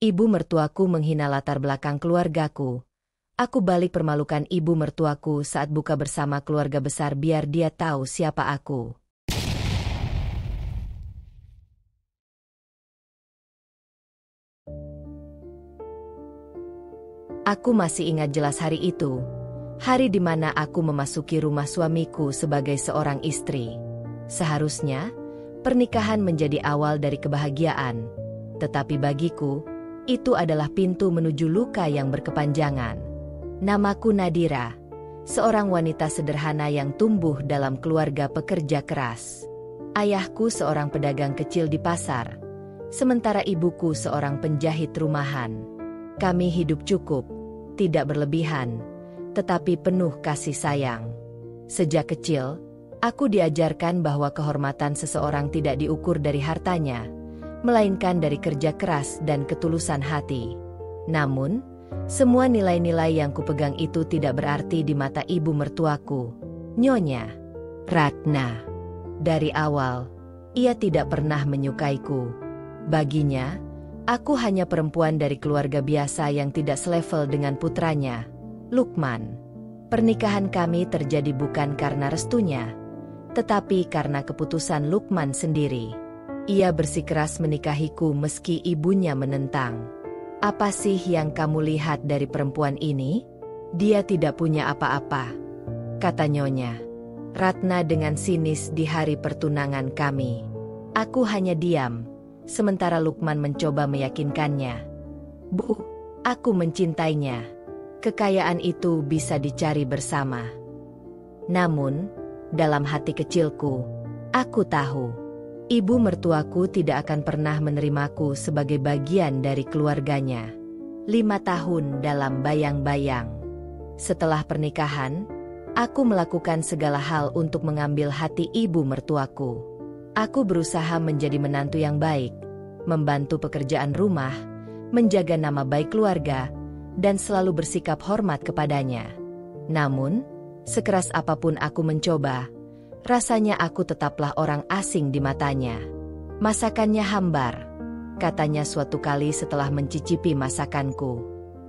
Ibu mertuaku menghina latar belakang keluargaku. Aku balik permalukan ibu mertuaku saat buka bersama keluarga besar biar dia tahu siapa aku. Aku masih ingat jelas hari itu. Hari di mana aku memasuki rumah suamiku sebagai seorang istri. Seharusnya, pernikahan menjadi awal dari kebahagiaan. Tetapi bagiku, itu adalah pintu menuju luka yang berkepanjangan. Namaku Nadira, seorang wanita sederhana yang tumbuh dalam keluarga pekerja keras. Ayahku seorang pedagang kecil di pasar, sementara ibuku seorang penjahit rumahan. Kami hidup cukup, tidak berlebihan, tetapi penuh kasih sayang. Sejak kecil, aku diajarkan bahwa kehormatan seseorang tidak diukur dari hartanya, melainkan dari kerja keras dan ketulusan hati. Namun, semua nilai-nilai yang kupegang itu tidak berarti di mata ibu mertuaku, Nyonya Ratna. Dari awal, ia tidak pernah menyukaiku. Baginya, aku hanya perempuan dari keluarga biasa yang tidak selevel dengan putranya, Lukman. Pernikahan kami terjadi bukan karena restunya, tetapi karena keputusan Lukman sendiri. Ia bersikeras menikahiku meski ibunya menentang. Apa sih yang kamu lihat dari perempuan ini? Dia tidak punya apa-apa, kata Nyonya Ratna dengan sinis di hari pertunangan kami. Aku hanya diam, sementara Lukman mencoba meyakinkannya. Bu, aku mencintainya. Kekayaan itu bisa dicari bersama. Namun, dalam hati kecilku, aku tahu, ibu mertuaku tidak akan pernah menerimaku sebagai bagian dari keluarganya. 5 tahun dalam bayang-bayang. Setelah pernikahan, aku melakukan segala hal untuk mengambil hati ibu mertuaku. Aku berusaha menjadi menantu yang baik, membantu pekerjaan rumah, menjaga nama baik keluarga, dan selalu bersikap hormat kepadanya. Namun, sekeras apapun aku mencoba, rasanya aku tetaplah orang asing di matanya. Masakannya hambar, katanya suatu kali setelah mencicipi masakanku.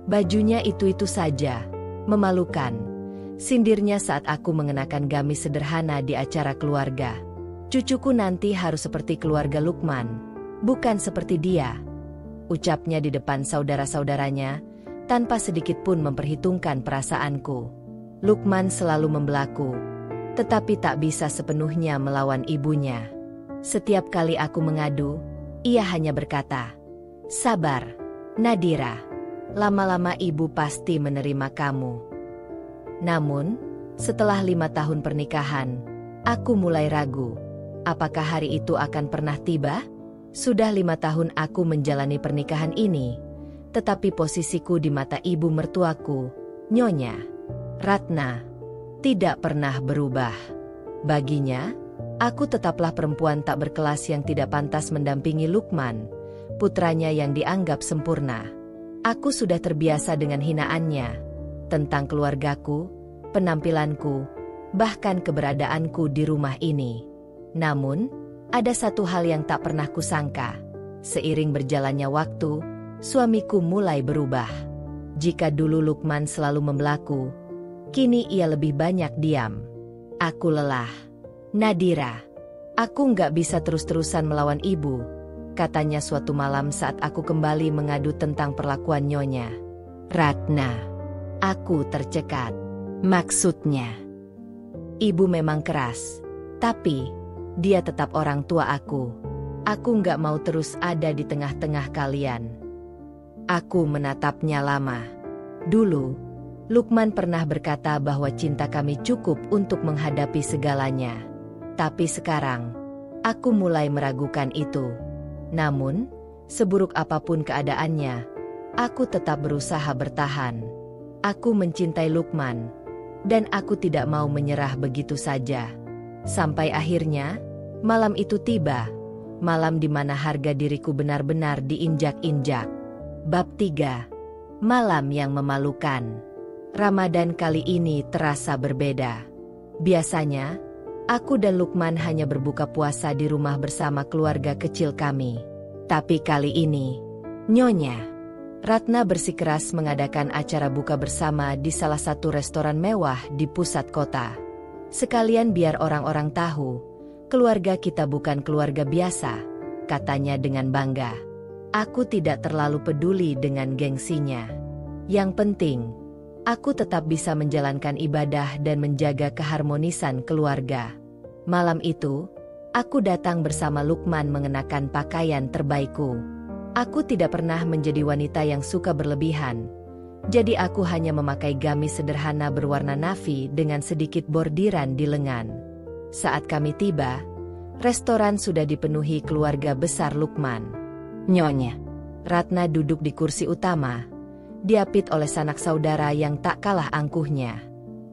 Bajunya itu-itu saja, memalukan, sindirnya saat aku mengenakan gamis sederhana di acara keluarga. Cucuku nanti harus seperti keluarga Lukman, bukan seperti dia, ucapnya di depan saudara-saudaranya, tanpa sedikit pun memperhitungkan perasaanku. Lukman selalu membelaku, tetapi tak bisa sepenuhnya melawan ibunya. Setiap kali aku mengadu, ia hanya berkata, "Sabar, Nadira. Lama-lama ibu pasti menerima kamu." Namun, setelah 5 tahun pernikahan, aku mulai ragu. Apakah hari itu akan pernah tiba? Sudah 5 tahun aku menjalani pernikahan ini, tetapi posisiku di mata ibu mertuaku, Nyonya Ratna, tidak pernah berubah. Baginya, aku tetaplah perempuan tak berkelas yang tidak pantas mendampingi Lukman, putranya yang dianggap sempurna. Aku sudah terbiasa dengan hinaannya, tentang keluargaku, penampilanku, bahkan keberadaanku di rumah ini. Namun, ada satu hal yang tak pernah kusangka. Seiring berjalannya waktu, suamiku mulai berubah. Jika dulu Lukman selalu membelaku, kini ia lebih banyak diam. Aku lelah. "Nadira, aku nggak bisa terus-terusan melawan ibu," katanya suatu malam saat aku kembali mengadu tentang perlakuan Nyonya Ratna. Aku tercekat. Maksudnya, ibu memang keras, tapi dia tetap orang tua aku. Aku nggak mau terus ada di tengah-tengah kalian. Aku menatapnya lama. Dulu, Lukman pernah berkata bahwa cinta kami cukup untuk menghadapi segalanya. Tapi sekarang, aku mulai meragukan itu. Namun, seburuk apapun keadaannya, aku tetap berusaha bertahan. Aku mencintai Lukman, dan aku tidak mau menyerah begitu saja. Sampai akhirnya, malam itu tiba. Malam di mana harga diriku benar-benar diinjak-injak. Bab 3. Malam yang memalukan. Ramadan kali ini terasa berbeda. Biasanya, aku dan Lukman hanya berbuka puasa di rumah bersama keluarga kecil kami. Tapi kali ini, Nyonya Ratna bersikeras mengadakan acara buka bersama di salah satu restoran mewah di pusat kota. Sekalian biar orang-orang tahu, keluarga kita bukan keluarga biasa, katanya dengan bangga. Aku tidak terlalu peduli dengan gengsinya. Yang penting, aku tetap bisa menjalankan ibadah dan menjaga keharmonisan keluarga. Malam itu, aku datang bersama Lukman mengenakan pakaian terbaikku. Aku tidak pernah menjadi wanita yang suka berlebihan, jadi aku hanya memakai gamis sederhana berwarna navy dengan sedikit bordiran di lengan. Saat kami tiba, restoran sudah dipenuhi keluarga besar Lukman. Nyonya Ratna duduk di kursi utama, diapit oleh sanak saudara yang tak kalah angkuhnya.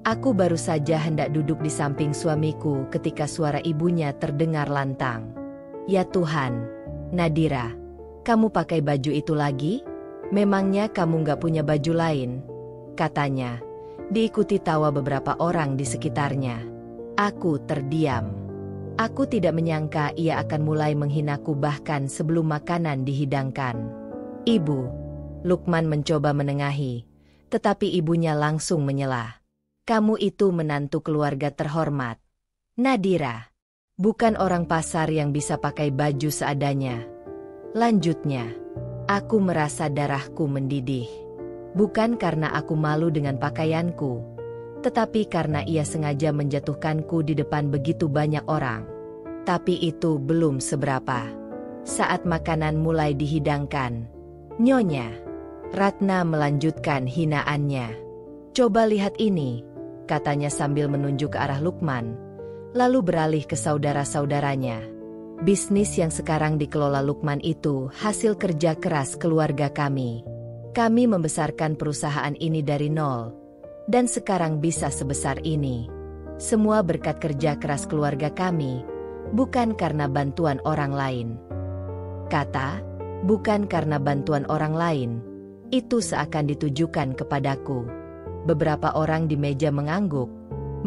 Aku baru saja hendak duduk di samping suamiku ketika suara ibunya terdengar lantang. Ya Tuhan, Nadira, kamu pakai baju itu lagi? Memangnya kamu nggak punya baju lain? Katanya, diikuti tawa beberapa orang di sekitarnya. Aku terdiam. Aku tidak menyangka ia akan mulai menghinaku bahkan sebelum makanan dihidangkan. Ibu, Lukman mencoba menengahi, tetapi ibunya langsung menyela. Kamu itu menantu keluarga terhormat. Nadira, bukan orang pasar yang bisa pakai baju seadanya. Lanjutnya, aku merasa darahku mendidih. Bukan karena aku malu dengan pakaianku, tetapi karena ia sengaja menjatuhkanku di depan begitu banyak orang. Tapi itu belum seberapa. Saat makanan mulai dihidangkan, Nyonya Ratna melanjutkan hinaannya. Coba lihat ini, katanya sambil menunjuk ke arah Lukman, lalu beralih ke saudara-saudaranya. Bisnis yang sekarang dikelola Lukman itu hasil kerja keras keluarga kami. Kami membesarkan perusahaan ini dari nol, dan sekarang bisa sebesar ini. Semua berkat kerja keras keluarga kami, bukan karena bantuan orang lain. Kata, bukan karena bantuan orang lain, itu seakan ditujukan kepadaku. Beberapa orang di meja mengangguk,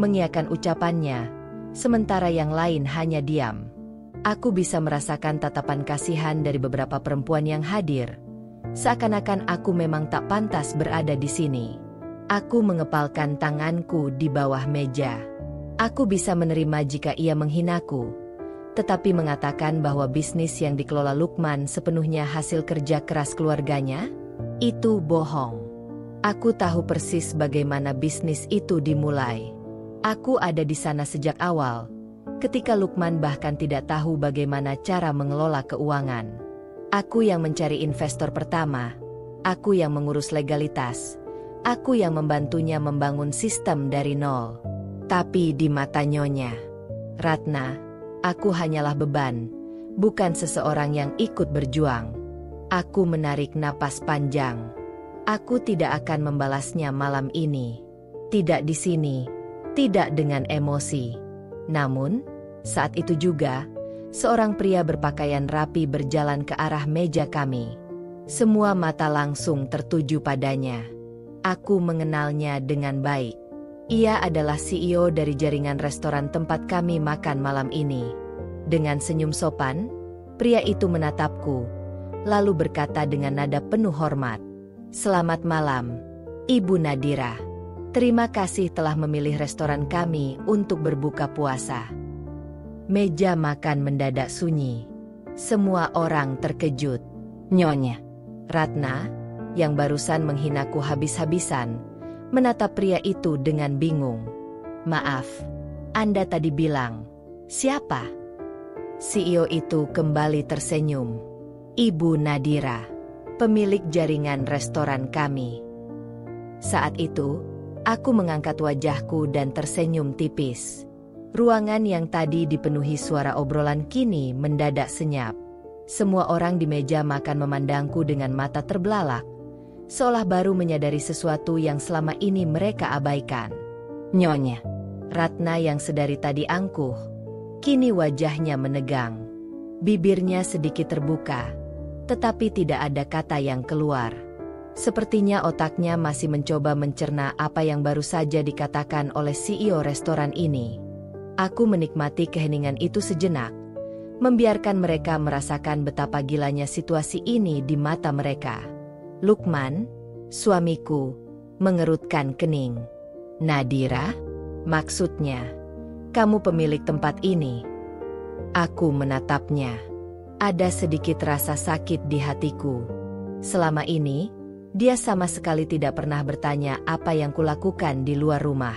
mengiyakan ucapannya, sementara yang lain hanya diam. Aku bisa merasakan tatapan kasihan dari beberapa perempuan yang hadir. Seakan-akan aku memang tak pantas berada di sini. Aku mengepalkan tanganku di bawah meja. Aku bisa menerima jika ia menghinaku, tetapi mengatakan bahwa bisnis yang dikelola Lukman sepenuhnya hasil kerja keras keluarganya, itu bohong. Aku tahu persis bagaimana bisnis itu dimulai. Aku ada di sana sejak awal, ketika Lukman bahkan tidak tahu bagaimana cara mengelola keuangan. Aku yang mencari investor pertama, aku yang mengurus legalitas, aku yang membantunya membangun sistem dari nol. Tapi di mata Nyonya Ratna, aku hanyalah beban, bukan seseorang yang ikut berjuang. Aku menarik napas panjang. Aku tidak akan membalasnya malam ini. Tidak di sini, tidak dengan emosi. Namun, saat itu juga, seorang pria berpakaian rapi berjalan ke arah meja kami. Semua mata langsung tertuju padanya. Aku mengenalnya dengan baik. Ia adalah CEO dari jaringan restoran tempat kami makan malam ini. Dengan senyum sopan, pria itu menatapku, lalu berkata dengan nada penuh hormat, "Selamat malam, Ibu Nadira. Terima kasih telah memilih restoran kami untuk berbuka puasa." Meja makan mendadak sunyi. Semua orang terkejut. Nyonya Ratna, yang barusan menghinaku habis-habisan, menatap pria itu dengan bingung. "Maaf, Anda tadi bilang, siapa?" CEO itu kembali tersenyum. "Ibu Nadira, pemilik jaringan restoran kami." Saat itu, aku mengangkat wajahku dan tersenyum tipis. Ruangan yang tadi dipenuhi suara obrolan kini mendadak senyap. Semua orang di meja makan memandangku dengan mata terbelalak, seolah baru menyadari sesuatu yang selama ini mereka abaikan. Nyonya Ratna yang sedari tadi angkuh, kini wajahnya menegang. Bibirnya sedikit terbuka, tetapi tidak ada kata yang keluar. Sepertinya otaknya masih mencoba mencerna apa yang baru saja dikatakan oleh CEO restoran ini. Aku menikmati keheningan itu sejenak, membiarkan mereka merasakan betapa gilanya situasi ini di mata mereka. Lukman, suamiku, mengerutkan kening. Nadira, maksudnya, kamu pemilik tempat ini. Aku menatapnya. Ada sedikit rasa sakit di hatiku. Selama ini, dia sama sekali tidak pernah bertanya apa yang kulakukan di luar rumah.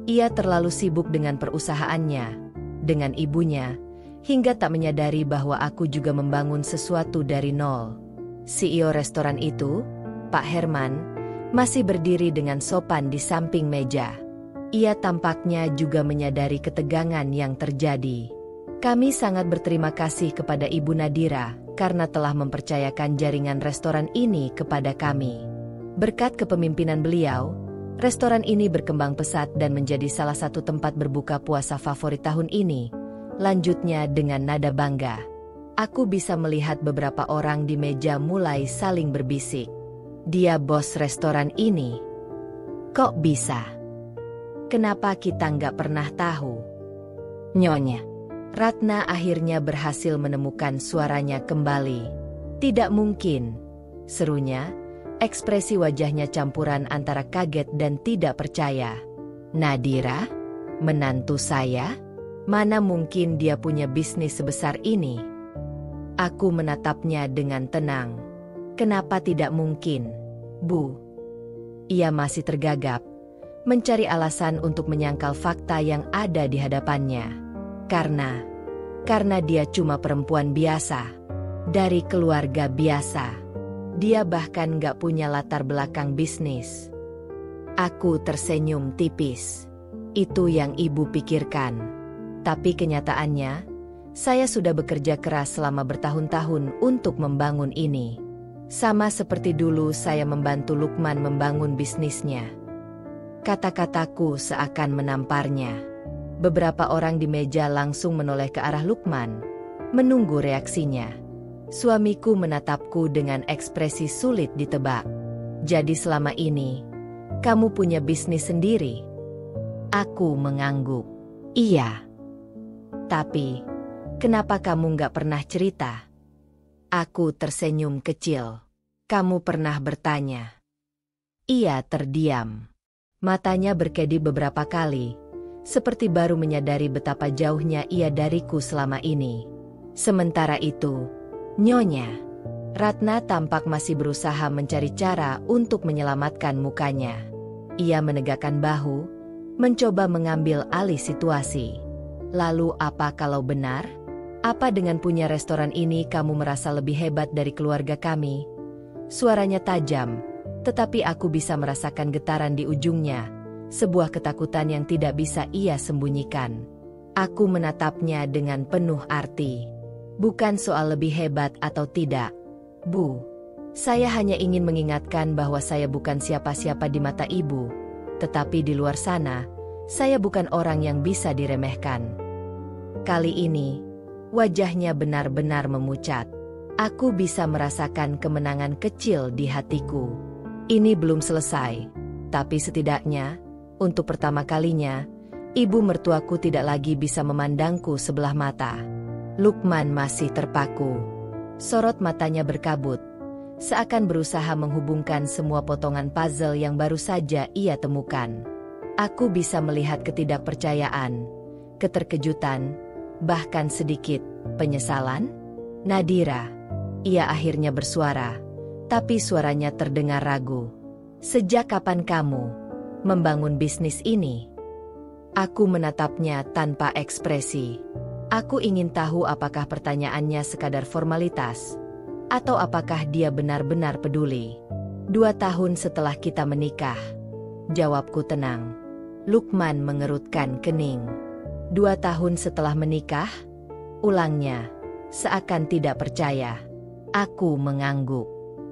Ia terlalu sibuk dengan perusahaannya, dengan ibunya, hingga tak menyadari bahwa aku juga membangun sesuatu dari nol. CEO restoran itu, Pak Herman, masih berdiri dengan sopan di samping meja. Ia tampaknya juga menyadari ketegangan yang terjadi. Kami sangat berterima kasih kepada Ibu Nadira karena telah mempercayakan jaringan restoran ini kepada kami. Berkat kepemimpinan beliau, restoran ini berkembang pesat dan menjadi salah satu tempat berbuka puasa favorit tahun ini. Lanjutnya dengan nada bangga. Aku bisa melihat beberapa orang di meja mulai saling berbisik. Dia bos restoran ini. Kok bisa? Kenapa kita nggak pernah tahu? Nyonya. Ratna akhirnya berhasil menemukan suaranya kembali. Tidak mungkin, serunya, ekspresi wajahnya campuran antara kaget dan tidak percaya. Nadira? Menantu saya? Mana mungkin dia punya bisnis sebesar ini? Aku menatapnya dengan tenang. Kenapa tidak mungkin, Bu? Ia masih tergagap, mencari alasan untuk menyangkal fakta yang ada di hadapannya. Karena dia cuma perempuan biasa, dari keluarga biasa. Dia bahkan gak punya latar belakang bisnis. Aku tersenyum tipis. Itu yang ibu pikirkan. Tapi kenyataannya, saya sudah bekerja keras selama bertahun-tahun untuk membangun ini. Sama seperti dulu saya membantu Lukman membangun bisnisnya. Kata-kataku seakan menamparnya. Beberapa orang di meja langsung menoleh ke arah Lukman, menunggu reaksinya. Suamiku menatapku dengan ekspresi sulit ditebak. Jadi selama ini, kamu punya bisnis sendiri? Aku mengangguk. Iya. Tapi, kenapa kamu nggak pernah cerita? Aku tersenyum kecil. Kamu pernah bertanya. Ia terdiam. Matanya berkedip beberapa kali, seperti baru menyadari betapa jauhnya ia dariku selama ini. Sementara itu, Nyonya, Ratna tampak masih berusaha mencari cara untuk menyelamatkan mukanya. Ia menegakkan bahu, mencoba mengambil alih situasi. Lalu apa kalau benar? Apa dengan punya restoran ini kamu merasa lebih hebat dari keluarga kami? Suaranya tajam, tetapi aku bisa merasakan getaran di ujungnya, sebuah ketakutan yang tidak bisa ia sembunyikan. Aku menatapnya dengan penuh arti. Bukan soal lebih hebat atau tidak, Bu. Saya hanya ingin mengingatkan bahwa saya bukan siapa-siapa di mata ibu, tetapi di luar sana, saya bukan orang yang bisa diremehkan. Kali ini, wajahnya benar-benar memucat. Aku bisa merasakan kemenangan kecil di hatiku. Ini belum selesai, tapi setidaknya, untuk pertama kalinya, ibu mertuaku tidak lagi bisa memandangku sebelah mata. Lukman masih terpaku. Sorot matanya berkabut, seakan berusaha menghubungkan semua potongan puzzle yang baru saja ia temukan. Aku bisa melihat ketidakpercayaan, keterkejutan, bahkan sedikit penyesalan. Nadira, ia akhirnya bersuara, tapi suaranya terdengar ragu. Sejak kapan kamu membangun bisnis ini? Aku menatapnya tanpa ekspresi. Aku ingin tahu apakah pertanyaannya sekadar formalitas, atau apakah dia benar-benar peduli. 2 tahun setelah kita menikah, jawabku tenang. Lukman mengerutkan kening. 2 tahun setelah menikah? Ulangnya, seakan tidak percaya. Aku mengangguk.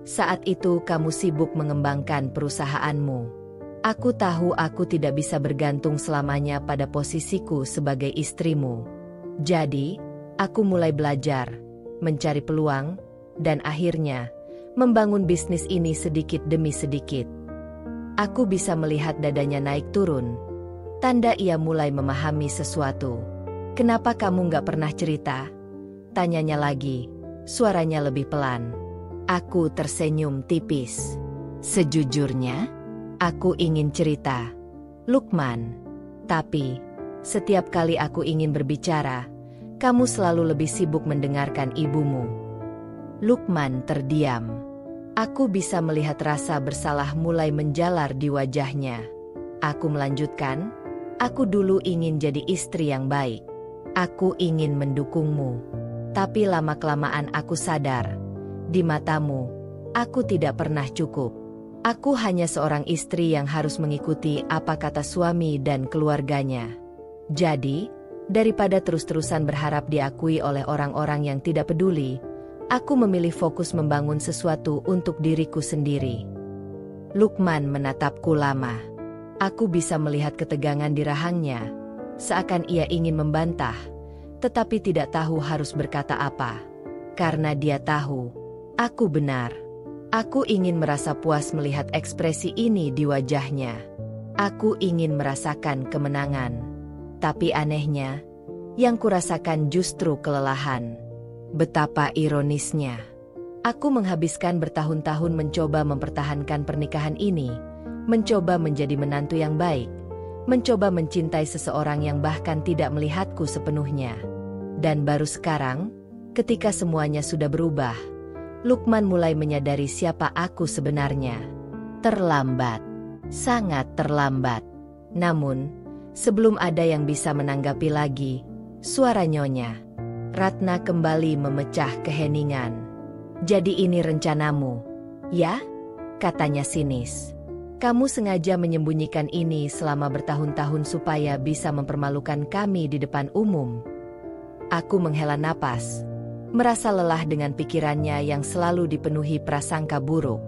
Saat itu kamu sibuk mengembangkan perusahaanmu. Aku tahu aku tidak bisa bergantung selamanya pada posisiku sebagai istrimu. Jadi, aku mulai belajar, mencari peluang, dan akhirnya, membangun bisnis ini sedikit demi sedikit. Aku bisa melihat dadanya naik turun. Tanda ia mulai memahami sesuatu. Kenapa kamu nggak pernah cerita? Tanyanya lagi, suaranya lebih pelan. Aku tersenyum tipis. Sejujurnya, aku ingin cerita, Lukman. Tapi, setiap kali aku ingin berbicara, kamu selalu lebih sibuk mendengarkan ibumu. Lukman terdiam. Aku bisa melihat rasa bersalah mulai menjalar di wajahnya. Aku melanjutkan, aku dulu ingin jadi istri yang baik. Aku ingin mendukungmu. Tapi lama-kelamaan aku sadar, di matamu, aku tidak pernah cukup. Aku hanya seorang istri yang harus mengikuti apa kata suami dan keluarganya. Jadi, daripada terus-terusan berharap diakui oleh orang-orang yang tidak peduli, aku memilih fokus membangun sesuatu untuk diriku sendiri. Lukman menatapku lama. Aku bisa melihat ketegangan di rahangnya, seakan ia ingin membantah, tetapi tidak tahu harus berkata apa. Karena dia tahu, aku benar. Aku ingin merasa puas melihat ekspresi ini di wajahnya. Aku ingin merasakan kemenangan. Tapi anehnya, yang kurasakan justru kelelahan. Betapa ironisnya. Aku menghabiskan bertahun-tahun mencoba mempertahankan pernikahan ini, mencoba menjadi menantu yang baik, mencoba mencintai seseorang yang bahkan tidak melihatku sepenuhnya. Dan baru sekarang, ketika semuanya sudah berubah, Lukman mulai menyadari siapa aku sebenarnya. Terlambat. Sangat terlambat. Namun, sebelum ada yang bisa menanggapi lagi, suara Nyonya Ratna kembali memecah keheningan. Jadi ini rencanamu, ya? Katanya sinis. Kamu sengaja menyembunyikan ini selama bertahun-tahun supaya bisa mempermalukan kami di depan umum. Aku menghela napas, merasa lelah dengan pikirannya yang selalu dipenuhi prasangka buruk.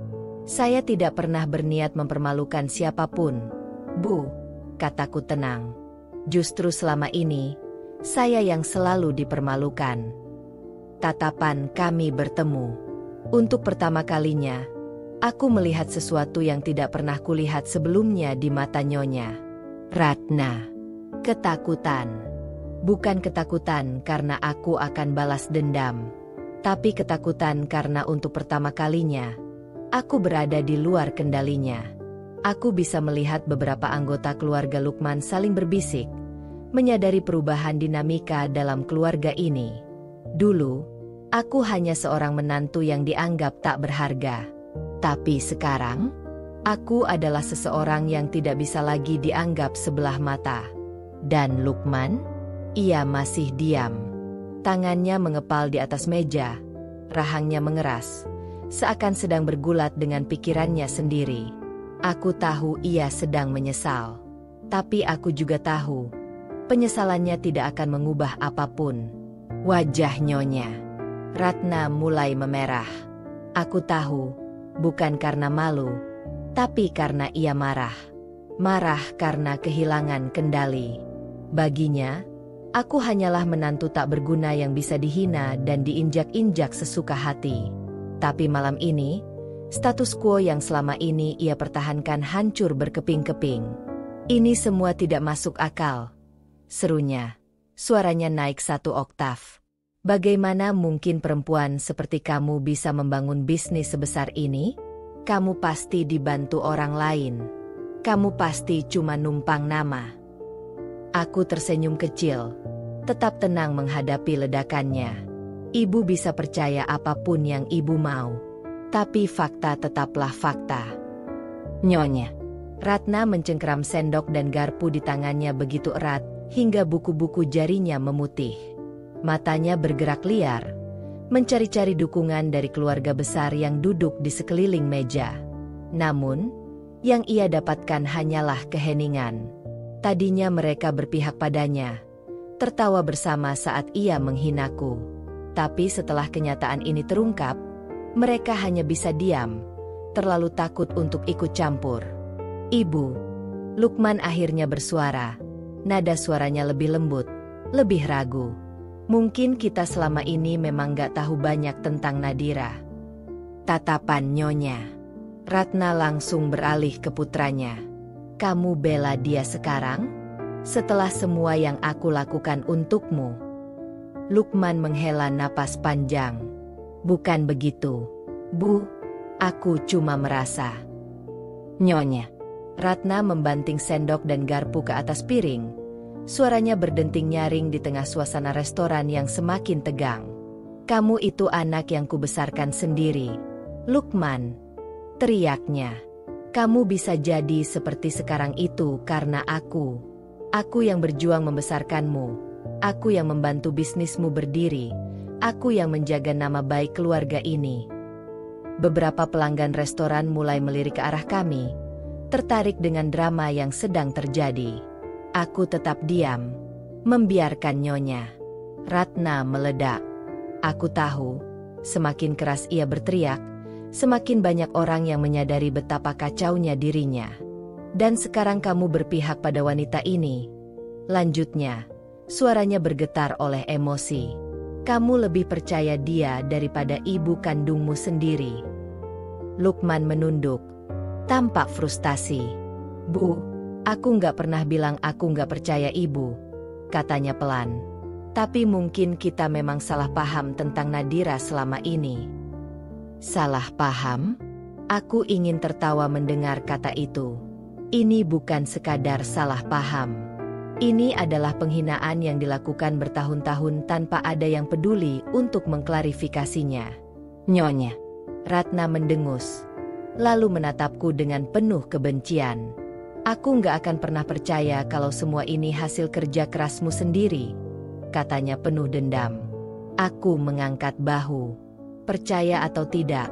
Saya tidak pernah berniat mempermalukan siapapun, Bu, kataku tenang. Justru selama ini, saya yang selalu dipermalukan. Tatapan kami bertemu. Untuk pertama kalinya, aku melihat sesuatu yang tidak pernah kulihat sebelumnya di mata Nyonya Ratna. Ketakutan. Bukan ketakutan karena aku akan balas dendam, tapi ketakutan karena untuk pertama kalinya, aku berada di luar kendalinya. Aku bisa melihat beberapa anggota keluarga Lukman saling berbisik, menyadari perubahan dinamika dalam keluarga ini. Dulu, aku hanya seorang menantu yang dianggap tak berharga. Tapi sekarang, aku adalah seseorang yang tidak bisa lagi dianggap sebelah mata. Dan Lukman? Ia masih diam. Tangannya mengepal di atas meja, rahangnya mengeras, seakan sedang bergulat dengan pikirannya sendiri. Aku tahu ia sedang menyesal. Tapi aku juga tahu, penyesalannya tidak akan mengubah apapun. Wajah Nyonya Ratna mulai memerah. Aku tahu, bukan karena malu, tapi karena ia marah. Marah karena kehilangan kendali. Baginya, aku hanyalah menantu tak berguna yang bisa dihina dan diinjak-injak sesuka hati. Tapi malam ini, status quo yang selama ini ia pertahankan hancur berkeping-keping. Ini semua tidak masuk akal, serunya. Suaranya naik 1 oktav. Bagaimana mungkin perempuan seperti kamu bisa membangun bisnis sebesar ini? Kamu pasti dibantu orang lain. Kamu pasti cuma numpang nama. Aku tersenyum kecil, tetap tenang menghadapi ledakannya. Ibu bisa percaya apapun yang ibu mau, tapi fakta tetaplah fakta. Nyonya Ratna mencengkeram sendok dan garpu di tangannya begitu erat, hingga buku-buku jarinya memutih. Matanya bergerak liar, mencari-cari dukungan dari keluarga besar yang duduk di sekeliling meja. Namun, yang ia dapatkan hanyalah keheningan. Tadinya mereka berpihak padanya, tertawa bersama saat ia menghinaku. Tapi setelah kenyataan ini terungkap, mereka hanya bisa diam, terlalu takut untuk ikut campur. Ibu, Lukman akhirnya bersuara. Nada suaranya lebih lembut, lebih ragu. Mungkin kita selama ini memang gak tahu banyak tentang Nadira. Tatapan Nyonya Ratna langsung beralih ke putranya. Kamu bela dia sekarang? Setelah semua yang aku lakukan untukmu? Lukman menghela napas panjang. Bukan begitu. Bu, aku cuma merasa. Nyonya. Ratna membanting sendok dan garpu ke atas piring. Suaranya berdenting nyaring di tengah suasana restoran yang semakin tegang. Kamu itu anak yang kubesarkan sendiri, Lukman, teriaknya. Kamu bisa jadi seperti sekarang itu karena aku. Aku yang berjuang membesarkanmu. Aku yang membantu bisnismu berdiri. Aku yang menjaga nama baik keluarga ini. Beberapa pelanggan restoran mulai melirik ke arah kami, tertarik dengan drama yang sedang terjadi. Aku tetap diam, membiarkan Nyonya Ratna meledak. Aku tahu, semakin keras ia berteriak, semakin banyak orang yang menyadari betapa kacaunya dirinya. Dan sekarang kamu berpihak pada wanita ini. Lanjutnya, suaranya bergetar oleh emosi. Kamu lebih percaya dia daripada ibu kandungmu sendiri. Lukman menunduk, tampak frustasi. Bu, aku nggak pernah bilang aku nggak percaya ibu, katanya pelan. Tapi mungkin kita memang salah paham tentang Nadira selama ini. Salah paham? Aku ingin tertawa mendengar kata itu. Ini bukan sekadar salah paham. Ini adalah penghinaan yang dilakukan bertahun-tahun tanpa ada yang peduli untuk mengklarifikasinya. Nyonya Ratna mendengus, lalu menatapku dengan penuh kebencian. Aku nggak akan pernah percaya kalau semua ini hasil kerja kerasmu sendiri, katanya penuh dendam. Aku mengangkat bahu. Percaya atau tidak,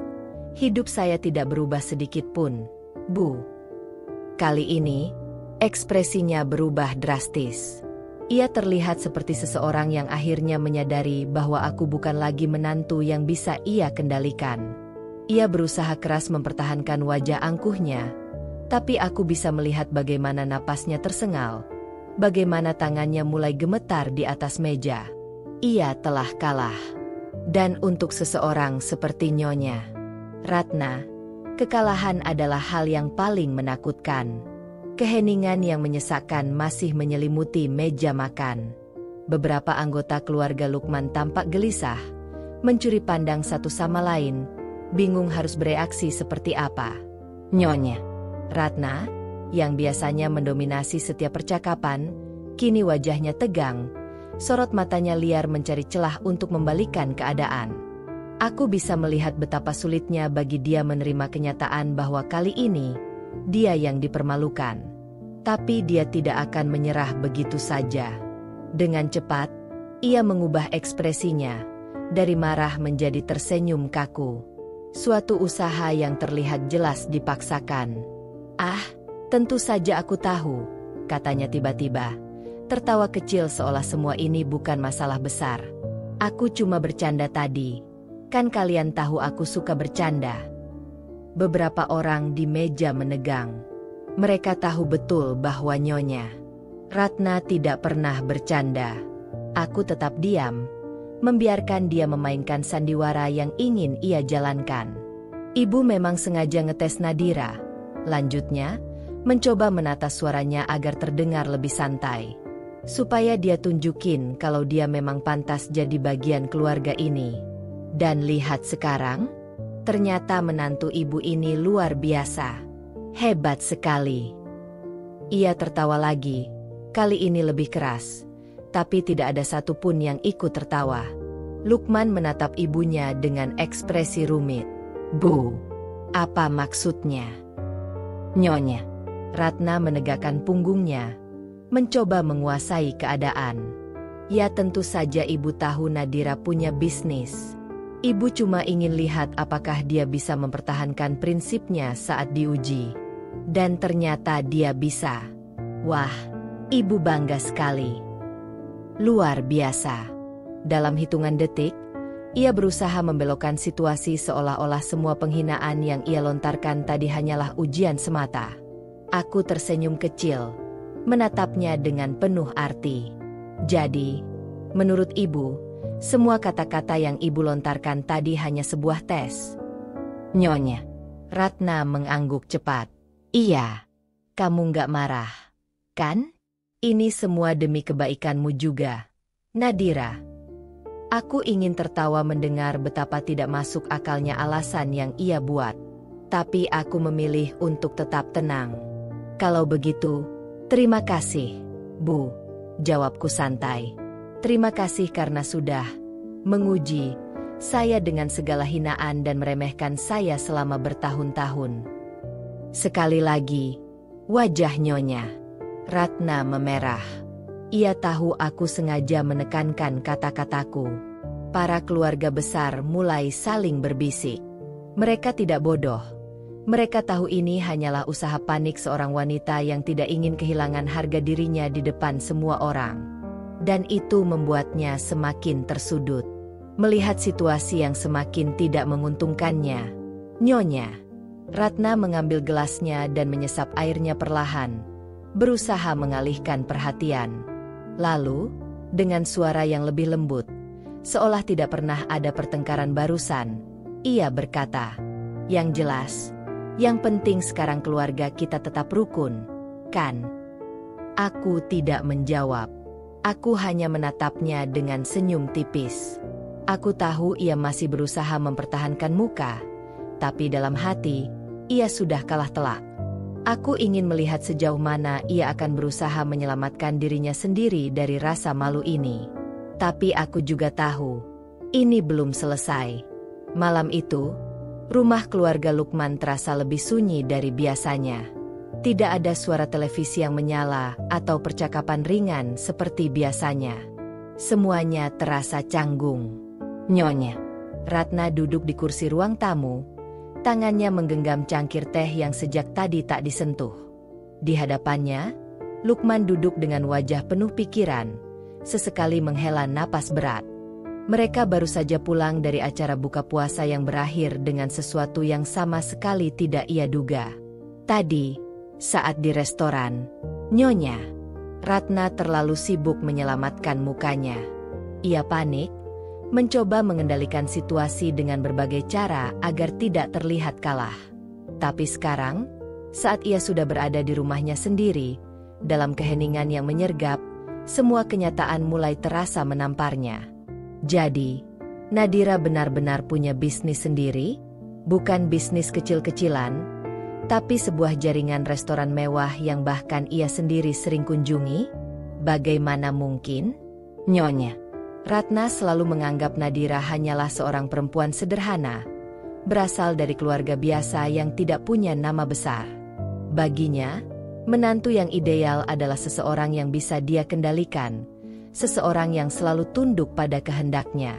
hidup saya tidak berubah sedikit pun, Bu. Kali ini, ekspresinya berubah drastis. Ia terlihat seperti seseorang yang akhirnya menyadari bahwa aku bukan lagi menantu yang bisa ia kendalikan. Ia berusaha keras mempertahankan wajah angkuhnya, tapi aku bisa melihat bagaimana napasnya tersengal, bagaimana tangannya mulai gemetar di atas meja. Ia telah kalah. Dan untuk seseorang seperti Nyonya Ratna, kekalahan adalah hal yang paling menakutkan. Keheningan yang menyesakkan masih menyelimuti meja makan. Beberapa anggota keluarga Lukman tampak gelisah, mencuri pandang satu sama lain, bingung harus bereaksi seperti apa. Nyonya Ratna, yang biasanya mendominasi setiap percakapan, kini wajahnya tegang, sorot matanya liar mencari celah untuk membalikkan keadaan. Aku bisa melihat betapa sulitnya bagi dia menerima kenyataan bahwa kali ini, dia yang dipermalukan. Tapi dia tidak akan menyerah begitu saja. Dengan cepat, ia mengubah ekspresinya, dari marah menjadi tersenyum kaku. Suatu usaha yang terlihat jelas dipaksakan. Ah, tentu saja aku tahu, katanya tiba-tiba. Tertawa kecil seolah semua ini bukan masalah besar. Aku cuma bercanda tadi. Kan kalian tahu aku suka bercanda. Beberapa orang di meja menegang. Mereka tahu betul bahwa Nyonya Ratna tidak pernah bercanda. Aku tetap diam, membiarkan dia memainkan sandiwara yang ingin ia jalankan. Ibu memang sengaja ngetes Nadira. Lanjutnya, mencoba menata suaranya agar terdengar lebih santai. Supaya dia tunjukin kalau dia memang pantas jadi bagian keluarga ini. Dan lihat sekarang, ternyata menantu ibu ini luar biasa. Hebat sekali. Ia tertawa lagi, kali ini lebih keras. Tapi tidak ada satupun yang ikut tertawa. Lukman menatap ibunya dengan ekspresi rumit. Bu, apa maksudnya? Nyonya Ratna menegakkan punggungnya, mencoba menguasai keadaan. Ya tentu saja ibu tahu Nadira punya bisnis. Ibu cuma ingin lihat apakah dia bisa mempertahankan prinsipnya saat diuji. Dan ternyata dia bisa. Wah, ibu bangga sekali. Luar biasa. Dalam hitungan detik, ia berusaha membelokkan situasi seolah-olah semua penghinaan yang ia lontarkan tadi hanyalah ujian semata. Aku tersenyum kecil, menatapnya dengan penuh arti. Jadi, menurut ibu, semua kata-kata yang ibu lontarkan tadi hanya sebuah tes. Nyonya Ratna mengangguk cepat. Iya, kamu nggak marah, kan? Ini semua demi kebaikanmu juga, Nadira. Aku ingin tertawa mendengar betapa tidak masuk akalnya alasan yang ia buat. Tapi aku memilih untuk tetap tenang. Kalau begitu, terima kasih, Bu. Jawabku santai. Terima kasih karena sudah menguji saya dengan segala hinaan dan meremehkan saya selama bertahun-tahun. Sekali lagi, wajah Nyonya Ratna memerah. Ia tahu aku sengaja menekankan kata-kataku. Para keluarga besar mulai saling berbisik. Mereka tidak bodoh. Mereka tahu ini hanyalah usaha panik seorang wanita yang tidak ingin kehilangan harga dirinya di depan semua orang. Dan itu membuatnya semakin tersudut. Melihat situasi yang semakin tidak menguntungkannya, Nyonya Ratna mengambil gelasnya dan menyesap airnya perlahan, berusaha mengalihkan perhatian. Lalu, dengan suara yang lebih lembut, seolah tidak pernah ada pertengkaran barusan, ia berkata, "Yang jelas, yang penting sekarang keluarga kita tetap rukun, kan?" Aku tidak menjawab. Aku hanya menatapnya dengan senyum tipis. Aku tahu ia masih berusaha mempertahankan muka, tapi dalam hati, ia sudah kalah telak. Aku ingin melihat sejauh mana ia akan berusaha menyelamatkan dirinya sendiri dari rasa malu ini. Tapi aku juga tahu, ini belum selesai. Malam itu, rumah keluarga Lukman terasa lebih sunyi dari biasanya. Tidak ada suara televisi yang menyala atau percakapan ringan seperti biasanya. Semuanya terasa canggung. Nyonya Ratna duduk di kursi ruang tamu, tangannya menggenggam cangkir teh yang sejak tadi tak disentuh. Di hadapannya, Lukman duduk dengan wajah penuh pikiran, sesekali menghela napas berat. Mereka baru saja pulang dari acara buka puasa yang berakhir dengan sesuatu yang sama sekali tidak ia duga. Tadi, saat di restoran, Nyonya Ratna terlalu sibuk menyelamatkan mukanya. Ia panik, mencoba mengendalikan situasi dengan berbagai cara agar tidak terlihat kalah. Tapi sekarang, saat ia sudah berada di rumahnya sendiri, dalam keheningan yang menyergap, semua kenyataan mulai terasa menamparnya. Jadi, Nadira benar-benar punya bisnis sendiri? Bukan bisnis kecil-kecilan, tapi sebuah jaringan restoran mewah yang bahkan ia sendiri sering kunjungi? Bagaimana mungkin? Nyonya Ratna selalu menganggap Nadira hanyalah seorang perempuan sederhana, berasal dari keluarga biasa yang tidak punya nama besar. Baginya, menantu yang ideal adalah seseorang yang bisa dia kendalikan, seseorang yang selalu tunduk pada kehendaknya.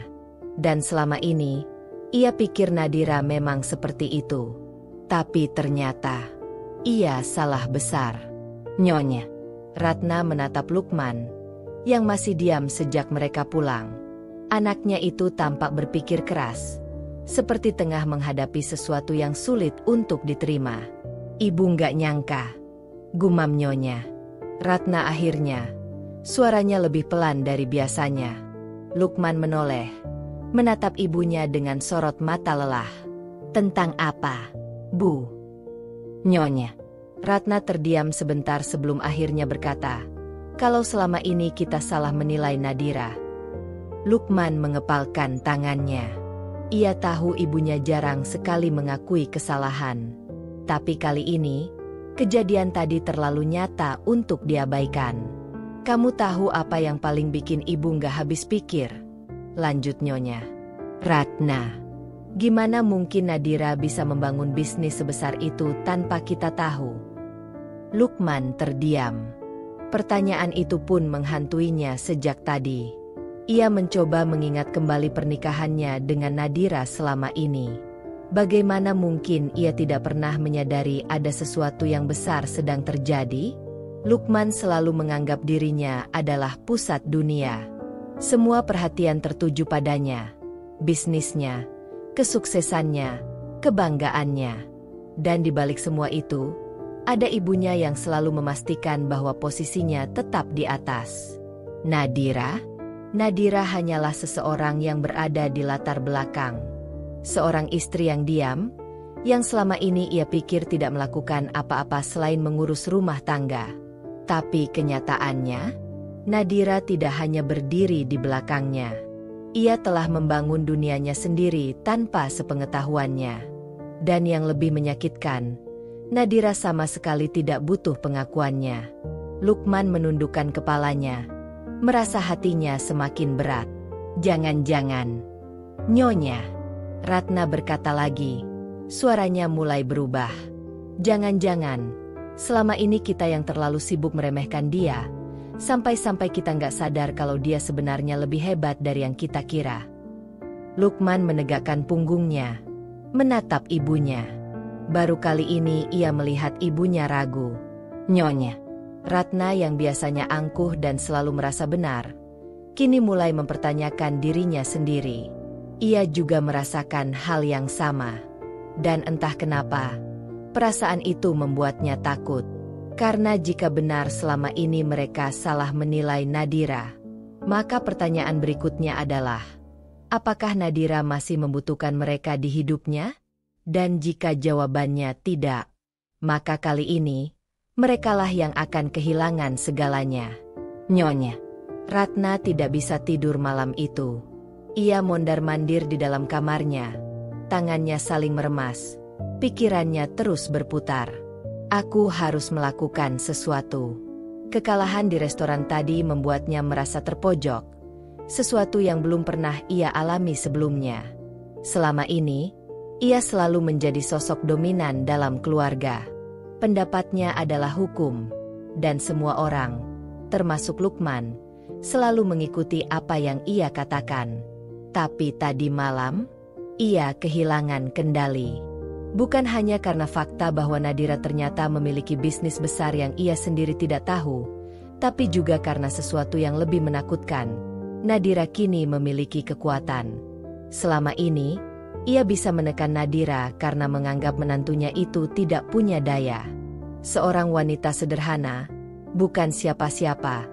Dan selama ini, ia pikir Nadira memang seperti itu. Tapi ternyata, ia salah besar. Nyonya Ratna menatap Lukman, yang masih diam sejak mereka pulang. Anaknya itu tampak berpikir keras, seperti tengah menghadapi sesuatu yang sulit untuk diterima. "Ibu nggak nyangka," gumam Nyonya Ratna akhirnya. Suaranya lebih pelan dari biasanya. Lukman menoleh, menatap ibunya dengan sorot mata lelah. "Tentang apa, Bu?" Nyonya Ratna terdiam sebentar sebelum akhirnya berkata, "Kalau selama ini kita salah menilai Nadira." Lukman mengepalkan tangannya. Ia tahu ibunya jarang sekali mengakui kesalahan. Tapi kali ini, kejadian tadi terlalu nyata untuk diabaikan. "Kamu tahu apa yang paling bikin ibu nggak habis pikir?" lanjut Nyonya Ratna. "Gimana mungkin Nadira bisa membangun bisnis sebesar itu tanpa kita tahu?" Lukman terdiam. Pertanyaan itu pun menghantuinya sejak tadi. Ia mencoba mengingat kembali pernikahannya dengan Nadira selama ini. Bagaimana mungkin ia tidak pernah menyadari ada sesuatu yang besar sedang terjadi? Lukman selalu menganggap dirinya adalah pusat dunia. Semua perhatian tertuju padanya. Bisnisnya, kesuksesannya, kebanggaannya. Dan di balik semua itu, ada ibunya yang selalu memastikan bahwa posisinya tetap di atas. Nadira hanyalah seseorang yang berada di latar belakang. Seorang istri yang diam, yang selama ini ia pikir tidak melakukan apa-apa selain mengurus rumah tangga. Tapi kenyataannya, Nadira tidak hanya berdiri di belakangnya. Ia telah membangun dunianya sendiri tanpa sepengetahuannya. Dan yang lebih menyakitkan, Nadira sama sekali tidak butuh pengakuannya. Lukman menundukkan kepalanya, merasa hatinya semakin berat. Jangan-jangan, Nyonya, Ratna berkata lagi, suaranya mulai berubah. Jangan-jangan, selama ini kita yang terlalu sibuk meremehkan dia, sampai-sampai kita nggak sadar kalau dia sebenarnya lebih hebat dari yang kita kira. Lukman menegakkan punggungnya, menatap ibunya. Baru kali ini ia melihat ibunya ragu. Nyonya. Ratna yang biasanya angkuh dan selalu merasa benar, kini mulai mempertanyakan dirinya sendiri. Ia juga merasakan hal yang sama. Dan entah kenapa, perasaan itu membuatnya takut. Karena jika benar selama ini mereka salah menilai Nadira, maka pertanyaan berikutnya adalah, apakah Nadira masih membutuhkan mereka di hidupnya? Dan jika jawabannya tidak, maka kali ini, merekalah yang akan kehilangan segalanya. Nyonya. Ratna tidak bisa tidur malam itu. Ia mondar-mandir di dalam kamarnya. Tangannya saling meremas. Pikirannya terus berputar. Aku harus melakukan sesuatu. Kekalahan di restoran tadi membuatnya merasa terpojok. Sesuatu yang belum pernah ia alami sebelumnya. Selama ini, ia selalu menjadi sosok dominan dalam keluarga. Pendapatnya adalah hukum, dan semua orang, termasuk Lukman, selalu mengikuti apa yang ia katakan. Tapi tadi malam, ia kehilangan kendali. Bukan hanya karena fakta bahwa Nadira ternyata memiliki bisnis besar yang ia sendiri tidak tahu, tapi juga karena sesuatu yang lebih menakutkan. Nadira kini memiliki kekuatan. Selama ini, ia bisa menekan Nadira karena menganggap menantunya itu tidak punya daya. Seorang wanita sederhana, bukan siapa-siapa,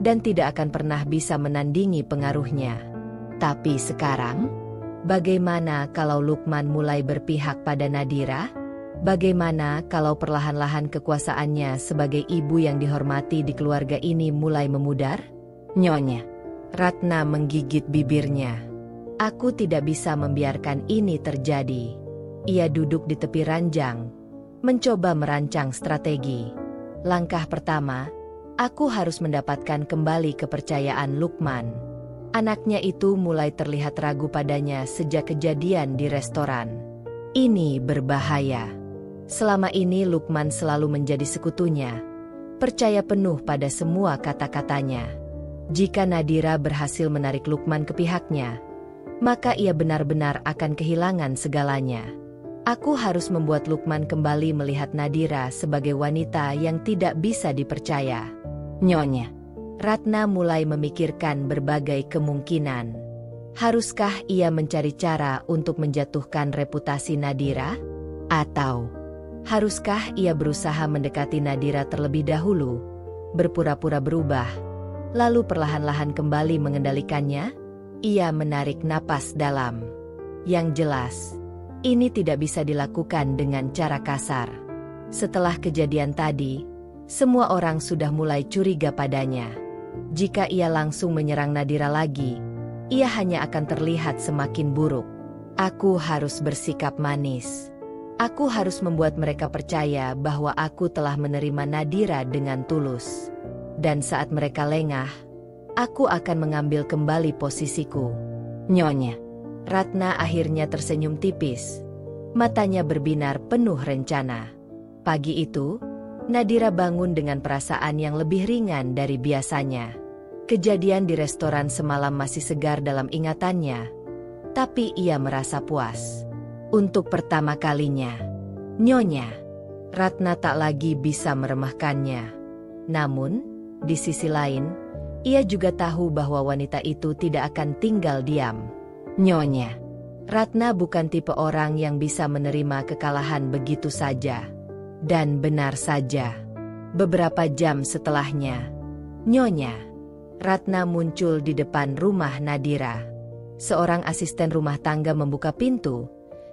dan tidak akan pernah bisa menandingi pengaruhnya. Tapi sekarang, bagaimana kalau Lukman mulai berpihak pada Nadira? Bagaimana kalau perlahan-lahan kekuasaannya sebagai ibu yang dihormati di keluarga ini mulai memudar? Nyonya. Ratna menggigit bibirnya. Aku tidak bisa membiarkan ini terjadi. Ia duduk di tepi ranjang, mencoba merancang strategi. Langkah pertama, aku harus mendapatkan kembali kepercayaan Lukman. Anaknya itu mulai terlihat ragu padanya sejak kejadian di restoran. Ini berbahaya. Selama ini Lukman selalu menjadi sekutunya, percaya penuh pada semua kata-katanya. Jika Nadira berhasil menarik Lukman ke pihaknya, maka ia benar-benar akan kehilangan segalanya. Aku harus membuat Lukman kembali melihat Nadira sebagai wanita yang tidak bisa dipercaya. Nyonya. Ratna mulai memikirkan berbagai kemungkinan. Haruskah ia mencari cara untuk menjatuhkan reputasi Nadira? Atau haruskah ia berusaha mendekati Nadira terlebih dahulu, berpura-pura berubah, lalu perlahan-lahan kembali mengendalikannya? Ia menarik napas dalam. Yang jelas, ini tidak bisa dilakukan dengan cara kasar. Setelah kejadian tadi, semua orang sudah mulai curiga padanya. Jika ia langsung menyerang Nadira lagi, ia hanya akan terlihat semakin buruk. Aku harus bersikap manis. Aku harus membuat mereka percaya bahwa aku telah menerima Nadira dengan tulus. Dan saat mereka lengah, aku akan mengambil kembali posisiku. Nyonya. Ratna akhirnya tersenyum tipis. Matanya berbinar penuh rencana. Pagi itu, Nadira bangun dengan perasaan yang lebih ringan dari biasanya. Kejadian di restoran semalam masih segar dalam ingatannya, tapi ia merasa puas. Untuk pertama kalinya, Nyonya. Ratna tak lagi bisa meremehkannya. Namun, di sisi lain, ia juga tahu bahwa wanita itu tidak akan tinggal diam. Nyonya. Ratna bukan tipe orang yang bisa menerima kekalahan begitu saja. Dan benar saja, beberapa jam setelahnya, Nyonya. Ratna muncul di depan rumah Nadira. Seorang asisten rumah tangga membuka pintu,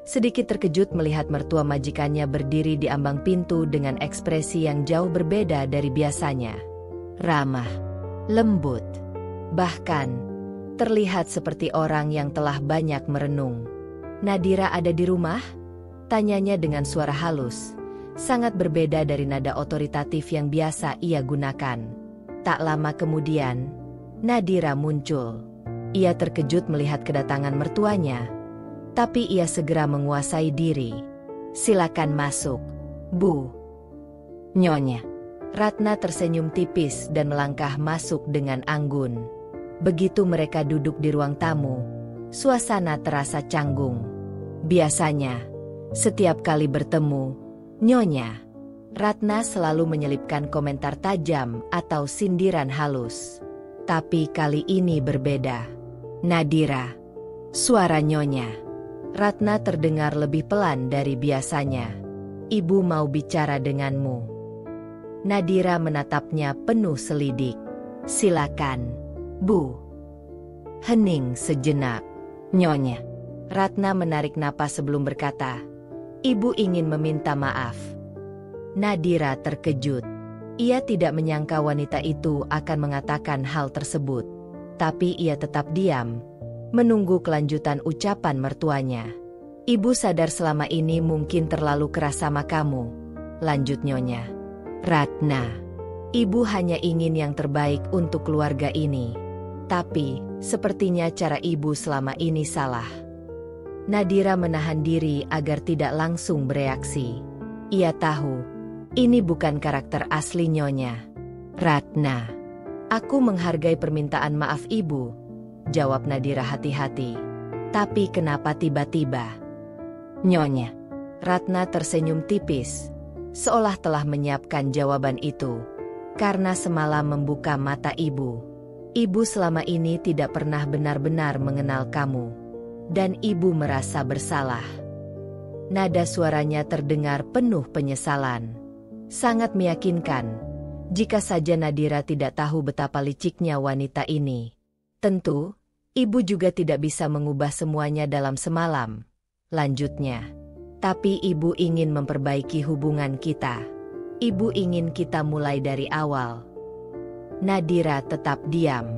sedikit terkejut melihat mertua majikannya berdiri di ambang pintu dengan ekspresi yang jauh berbeda dari biasanya. Ramah, lembut, bahkan terlihat seperti orang yang telah banyak merenung. "Nadira ada di rumah?" tanyanya dengan suara halus, sangat berbeda dari nada otoritatif yang biasa ia gunakan. Tak lama kemudian, Nadira muncul. Ia terkejut melihat kedatangan mertuanya, tapi ia segera menguasai diri. "Silakan masuk, Bu." "Nyonya." Ratna tersenyum tipis dan melangkah masuk dengan anggun. Begitu mereka duduk di ruang tamu, suasana terasa canggung. Biasanya, setiap kali bertemu, "Nyonya," Ratna selalu menyelipkan komentar tajam atau sindiran halus. Tapi kali ini berbeda. "Nadira." Suara Nyonya Ratna terdengar lebih pelan dari biasanya. "Ibu mau bicara denganmu." Nadira menatapnya penuh selidik. "Silakan, Bu." Hening sejenak. "Nyonya." Ratna menarik napas sebelum berkata, "Ibu ingin meminta maaf." Nadira terkejut. Ia tidak menyangka wanita itu akan mengatakan hal tersebut. Tapi ia tetap diam, menunggu kelanjutan ucapan mertuanya. "Ibu sadar selama ini mungkin terlalu keras sama kamu," lanjut Nyonya Ratna. "Ibu hanya ingin yang terbaik untuk keluarga ini. Tapi, sepertinya cara ibu selama ini salah." Nadira menahan diri agar tidak langsung bereaksi. Ia tahu, ini bukan karakter asli Nyonya Ratna. "Aku menghargai permintaan maaf ibu," jawab Nadira hati-hati. "Tapi kenapa tiba-tiba?" "Nyonya." Ratna tersenyum tipis, seolah telah menyiapkan jawaban itu. "Karena semalam membuka mata ibu. Ibu selama ini tidak pernah benar-benar mengenal kamu. Dan ibu merasa bersalah." Nada suaranya terdengar penuh penyesalan. Sangat meyakinkan, jika saja Nadira tidak tahu betapa liciknya wanita ini. "Tentu, ibu juga tidak bisa mengubah semuanya dalam semalam," lanjutnya. "Tapi ibu ingin memperbaiki hubungan kita. Ibu ingin kita mulai dari awal." Nadira tetap diam.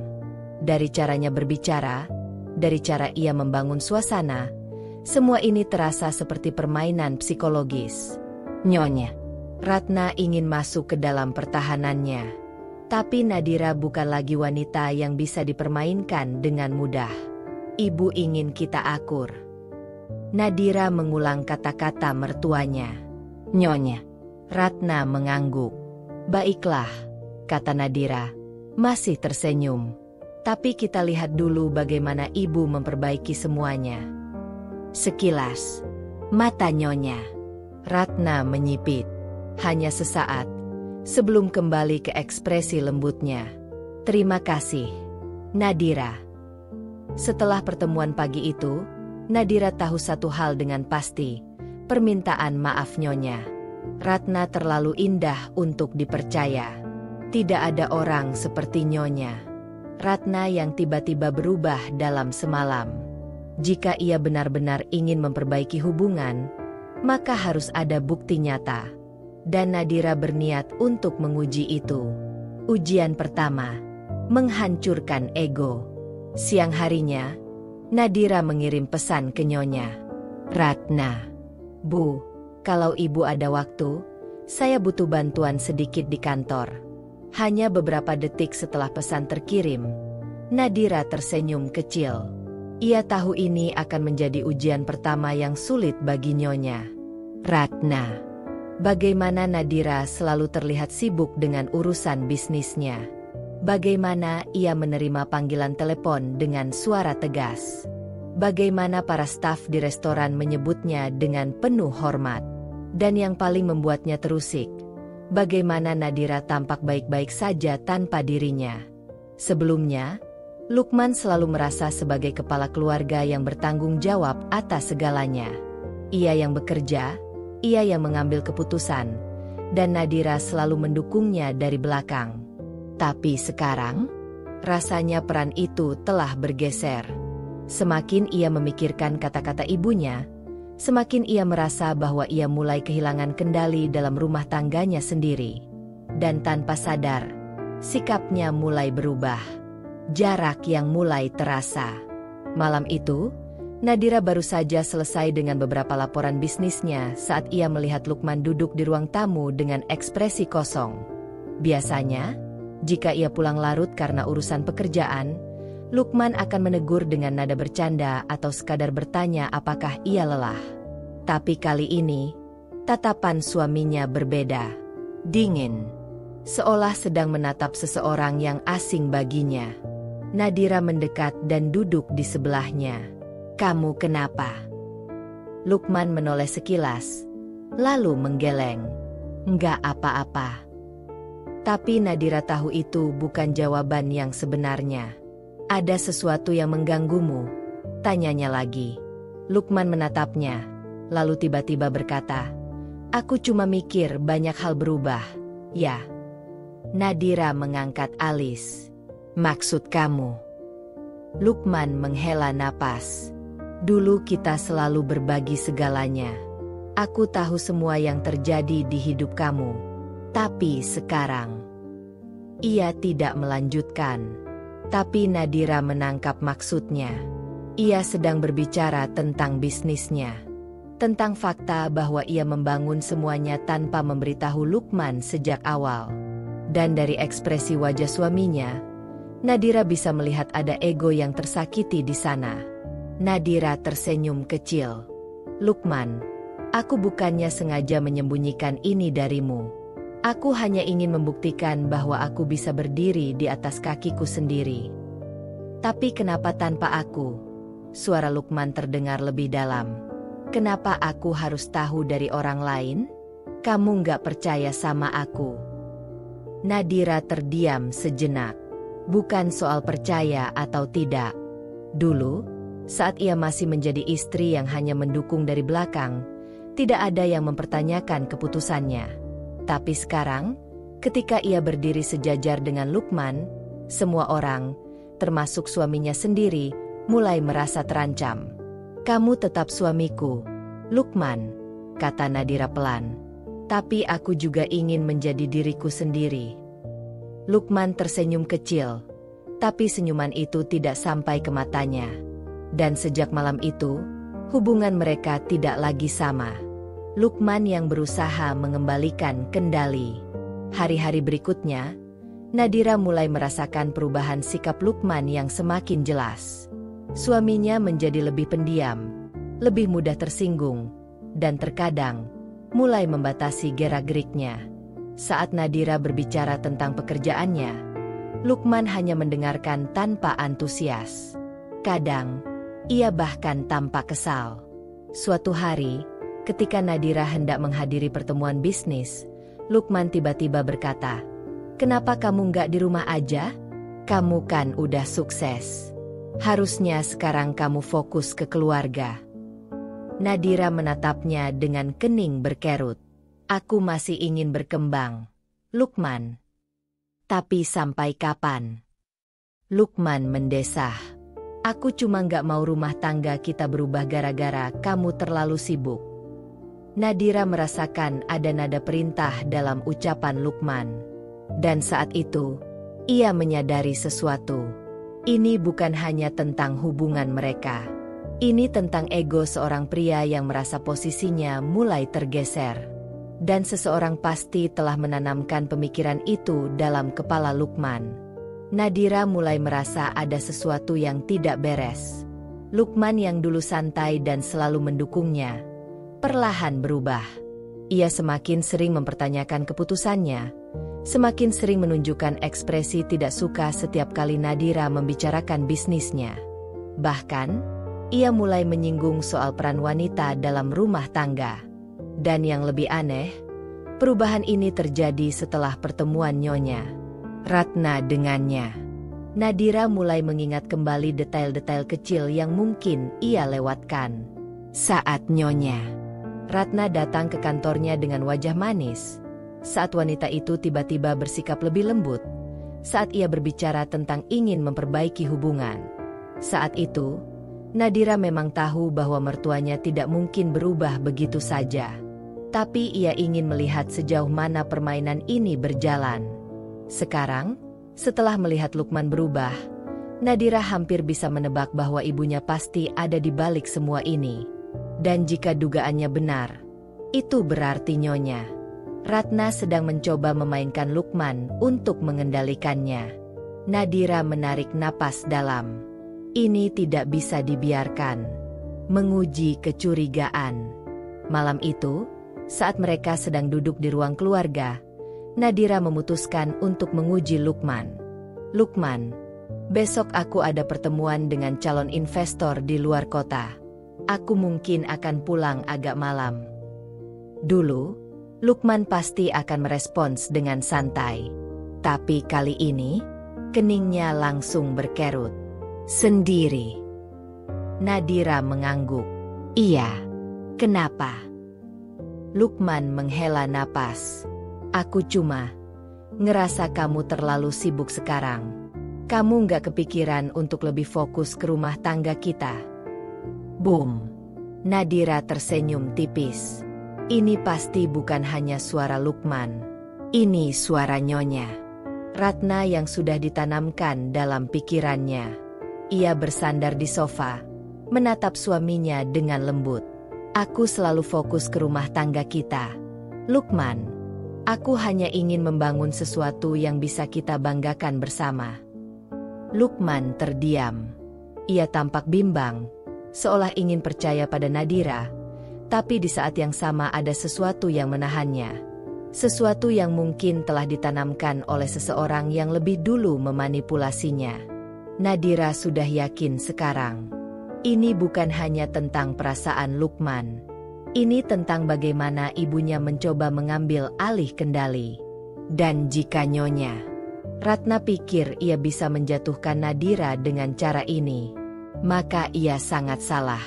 Dari caranya berbicara, dari cara ia membangun suasana, semua ini terasa seperti permainan psikologis. "Nyonya." Ratna ingin masuk ke dalam pertahanannya. Tapi Nadira bukan lagi wanita yang bisa dipermainkan dengan mudah. "Ibu ingin kita akur." Nadira mengulang kata-kata mertuanya. "Nyonya." Ratna mengangguk. "Baiklah," kata Nadira, masih tersenyum. "Tapi kita lihat dulu bagaimana ibu memperbaiki semuanya." Sekilas, mata Nyonya Ratna menyipit. Hanya sesaat, sebelum kembali ke ekspresi lembutnya. "Terima kasih, Nadira." Setelah pertemuan pagi itu, Nadira tahu satu hal dengan pasti, permintaan maaf Nyonya Ratna terlalu indah untuk dipercaya. Tidak ada orang seperti Nyonya Ratna yang tiba-tiba berubah dalam semalam. Jika ia benar-benar ingin memperbaiki hubungan, maka harus ada bukti nyata. Dan Nadira berniat untuk menguji itu. Ujian pertama, menghancurkan ego. Siang harinya, Nadira mengirim pesan ke Nyonya Ratna. "Bu, kalau ibu ada waktu, saya butuh bantuan sedikit di kantor." Hanya beberapa detik setelah pesan terkirim, Nadira tersenyum kecil. Ia tahu ini akan menjadi ujian pertama yang sulit bagi Nyonya Ratna. Bagaimana Nadira selalu terlihat sibuk dengan urusan bisnisnya. Bagaimana ia menerima panggilan telepon dengan suara tegas. Bagaimana para staf di restoran menyebutnya dengan penuh hormat. Dan yang paling membuatnya terusik, bagaimana Nadira tampak baik-baik saja tanpa dirinya. Sebelumnya, Lukman selalu merasa sebagai kepala keluarga yang bertanggung jawab atas segalanya. Ia yang bekerja, ia yang mengambil keputusan, dan Nadira selalu mendukungnya dari belakang. Tapi sekarang, rasanya peran itu telah bergeser. Semakin ia memikirkan kata-kata ibunya, semakin ia merasa bahwa ia mulai kehilangan kendali dalam rumah tangganya sendiri. Dan tanpa sadar, sikapnya mulai berubah. jarak yang mulai terasa. Malam itu, Nadira baru saja selesai dengan beberapa laporan bisnisnya saat ia melihat Lukman duduk di ruang tamu dengan ekspresi kosong. Biasanya, jika ia pulang larut karena urusan pekerjaan, Lukman akan menegur dengan nada bercanda atau sekadar bertanya apakah ia lelah. Tapi kali ini, tatapan suaminya berbeda. Dingin. Seolah sedang menatap seseorang yang asing baginya. Nadira mendekat dan duduk di sebelahnya. "Kamu kenapa?" Lukman menoleh sekilas, lalu menggeleng. "Enggak apa-apa." Tapi Nadira tahu itu bukan jawaban yang sebenarnya. "Ada sesuatu yang mengganggumu?" tanyanya lagi. Lukman menatapnya, lalu tiba-tiba berkata, "Aku cuma mikir banyak hal berubah." "Ya." Nadira mengangkat alis. "Maksud kamu?" Lukman menghela napas. "Dulu kita selalu berbagi segalanya. Aku tahu semua yang terjadi di hidup kamu. Tapi sekarang..." Ia tidak melanjutkan. Tapi Nadira menangkap maksudnya. Ia sedang berbicara tentang bisnisnya. Tentang fakta bahwa ia membangun semuanya tanpa memberitahu Lukman sejak awal. Dan dari ekspresi wajah suaminya, Nadira bisa melihat ada ego yang tersakiti di sana. Nadira tersenyum kecil. "Lukman, aku bukannya sengaja menyembunyikan ini darimu. Aku hanya ingin membuktikan bahwa aku bisa berdiri di atas kakiku sendiri." "Tapi kenapa tanpa aku?" Suara Lukman terdengar lebih dalam. "Kenapa aku harus tahu dari orang lain? Kamu nggak percaya sama aku?" Nadira terdiam sejenak. Bukan soal percaya atau tidak. Dulu, saat ia masih menjadi istri yang hanya mendukung dari belakang, tidak ada yang mempertanyakan keputusannya. Tapi sekarang, ketika ia berdiri sejajar dengan Lukman, semua orang, termasuk suaminya sendiri, mulai merasa terancam. "Kamu tetap suamiku, Lukman," kata Nadira pelan. "Tapi aku juga ingin menjadi diriku sendiri." Lukman tersenyum kecil, tapi senyuman itu tidak sampai ke matanya. Dan sejak malam itu, hubungan mereka tidak lagi sama. Lukman yang berusaha mengembalikan kendali. Hari-hari berikutnya, Nadira mulai merasakan perubahan sikap Lukman yang semakin jelas. Suaminya menjadi lebih pendiam, lebih mudah tersinggung, dan terkadang mulai membatasi gerak-geriknya. Saat Nadira berbicara tentang pekerjaannya, Lukman hanya mendengarkan tanpa antusias. Kadang, ia bahkan tampak kesal. Suatu hari, ketika Nadira hendak menghadiri pertemuan bisnis, Lukman tiba-tiba berkata, "Kenapa kamu nggak di rumah aja? Kamu kan udah sukses. Harusnya sekarang kamu fokus ke keluarga." Nadira menatapnya dengan kening berkerut. "Aku masih ingin berkembang, Lukman." "Tapi sampai kapan?" Lukman mendesah. "Aku cuma nggak mau rumah tangga kita berubah gara-gara kamu terlalu sibuk." Nadira merasakan ada nada perintah dalam ucapan Lukman. Dan saat itu, ia menyadari sesuatu. Ini bukan hanya tentang hubungan mereka. Ini tentang ego seorang pria yang merasa posisinya mulai tergeser. Dan seseorang pasti telah menanamkan pemikiran itu dalam kepala Lukman. Nadira mulai merasa ada sesuatu yang tidak beres. Lukman yang dulu santai dan selalu mendukungnya, perlahan berubah. Ia semakin sering mempertanyakan keputusannya, semakin sering menunjukkan ekspresi tidak suka setiap kali Nadira membicarakan bisnisnya. Bahkan, ia mulai menyinggung soal peran wanita dalam rumah tangga. Dan yang lebih aneh, perubahan ini terjadi setelah pertemuan Nyonya Ratna dengannya. Nadira mulai mengingat kembali detail-detail kecil yang mungkin ia lewatkan. Saat Nyonya Ratna datang ke kantornya dengan wajah manis, saat wanita itu tiba-tiba bersikap lebih lembut, saat ia berbicara tentang ingin memperbaiki hubungan. Saat itu, Nadira memang tahu bahwa mertuanya tidak mungkin berubah begitu saja. Tapi ia ingin melihat sejauh mana permainan ini berjalan. Sekarang, setelah melihat Lukman berubah, Nadira hampir bisa menebak bahwa ibunya pasti ada di balik semua ini. Dan jika dugaannya benar, itu berarti Nyonya Ratna sedang mencoba memainkan Lukman untuk mengendalikannya. Nadira menarik napas dalam. Ini tidak bisa dibiarkan. Menguji kecurigaan. Malam itu, saat mereka sedang duduk di ruang keluarga, Nadira memutuskan untuk menguji Lukman. Lukman, besok aku ada pertemuan dengan calon investor di luar kota. Aku mungkin akan pulang agak malam. Dulu, Lukman pasti akan merespons dengan santai. Tapi kali ini, keningnya langsung berkerut. Sendiri. Nadira mengangguk. Iya. Kenapa? Lukman menghela napas. Aku cuma ngerasa kamu terlalu sibuk sekarang. Kamu nggak kepikiran untuk lebih fokus ke rumah tangga kita. Boom. Nadira tersenyum tipis. Ini pasti bukan hanya suara Lukman. Ini suara Nyonya Ratna yang sudah ditanamkan dalam pikirannya. Ia bersandar di sofa, menatap suaminya dengan lembut. Aku selalu fokus ke rumah tangga kita. Lukman, aku hanya ingin membangun sesuatu yang bisa kita banggakan bersama. Lukman terdiam. Ia tampak bimbang, seolah ingin percaya pada Nadira. Tapi di saat yang sama ada sesuatu yang menahannya. Sesuatu yang mungkin telah ditanamkan oleh seseorang yang lebih dulu memanipulasinya. Nadira sudah yakin sekarang. Ini bukan hanya tentang perasaan Lukman. Ini tentang bagaimana ibunya mencoba mengambil alih kendali. Dan jika Nyonya Ratna pikir ia bisa menjatuhkan Nadira dengan cara ini, maka ia sangat salah.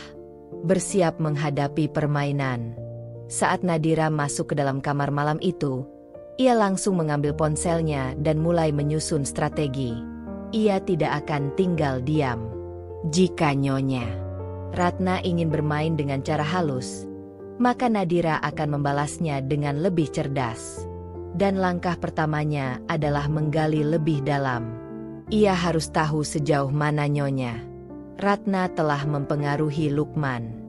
Bersiap menghadapi permainan. Saat Nadira masuk ke dalam kamar malam itu, ia langsung mengambil ponselnya dan mulai menyusun strategi. Ia tidak akan tinggal diam. Jika Nyonya Ratna ingin bermain dengan cara halus, maka Nadira akan membalasnya dengan lebih cerdas. Dan langkah pertamanya adalah menggali lebih dalam. Ia harus tahu sejauh mana Nyonya Ratna telah mempengaruhi Lukman.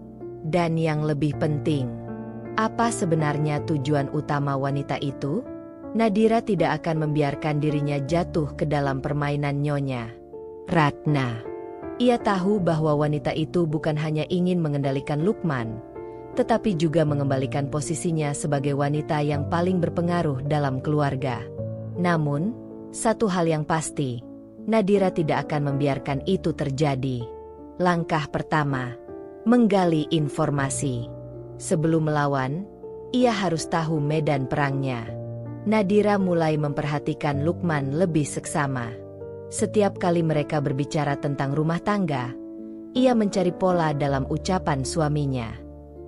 Dan yang lebih penting, apa sebenarnya tujuan utama wanita itu? Nadira tidak akan membiarkan dirinya jatuh ke dalam permainan Nyonya Ratna. Ia tahu bahwa wanita itu bukan hanya ingin mengendalikan Lukman, tetapi juga mengembalikan posisinya sebagai wanita yang paling berpengaruh dalam keluarga. Namun, satu hal yang pasti, Nadira tidak akan membiarkan itu terjadi. Langkah pertama, menggali informasi. Sebelum melawan, ia harus tahu medan perangnya. Nadira mulai memperhatikan Lukman lebih seksama. Setiap kali mereka berbicara tentang rumah tangga, ia mencari pola dalam ucapan suaminya.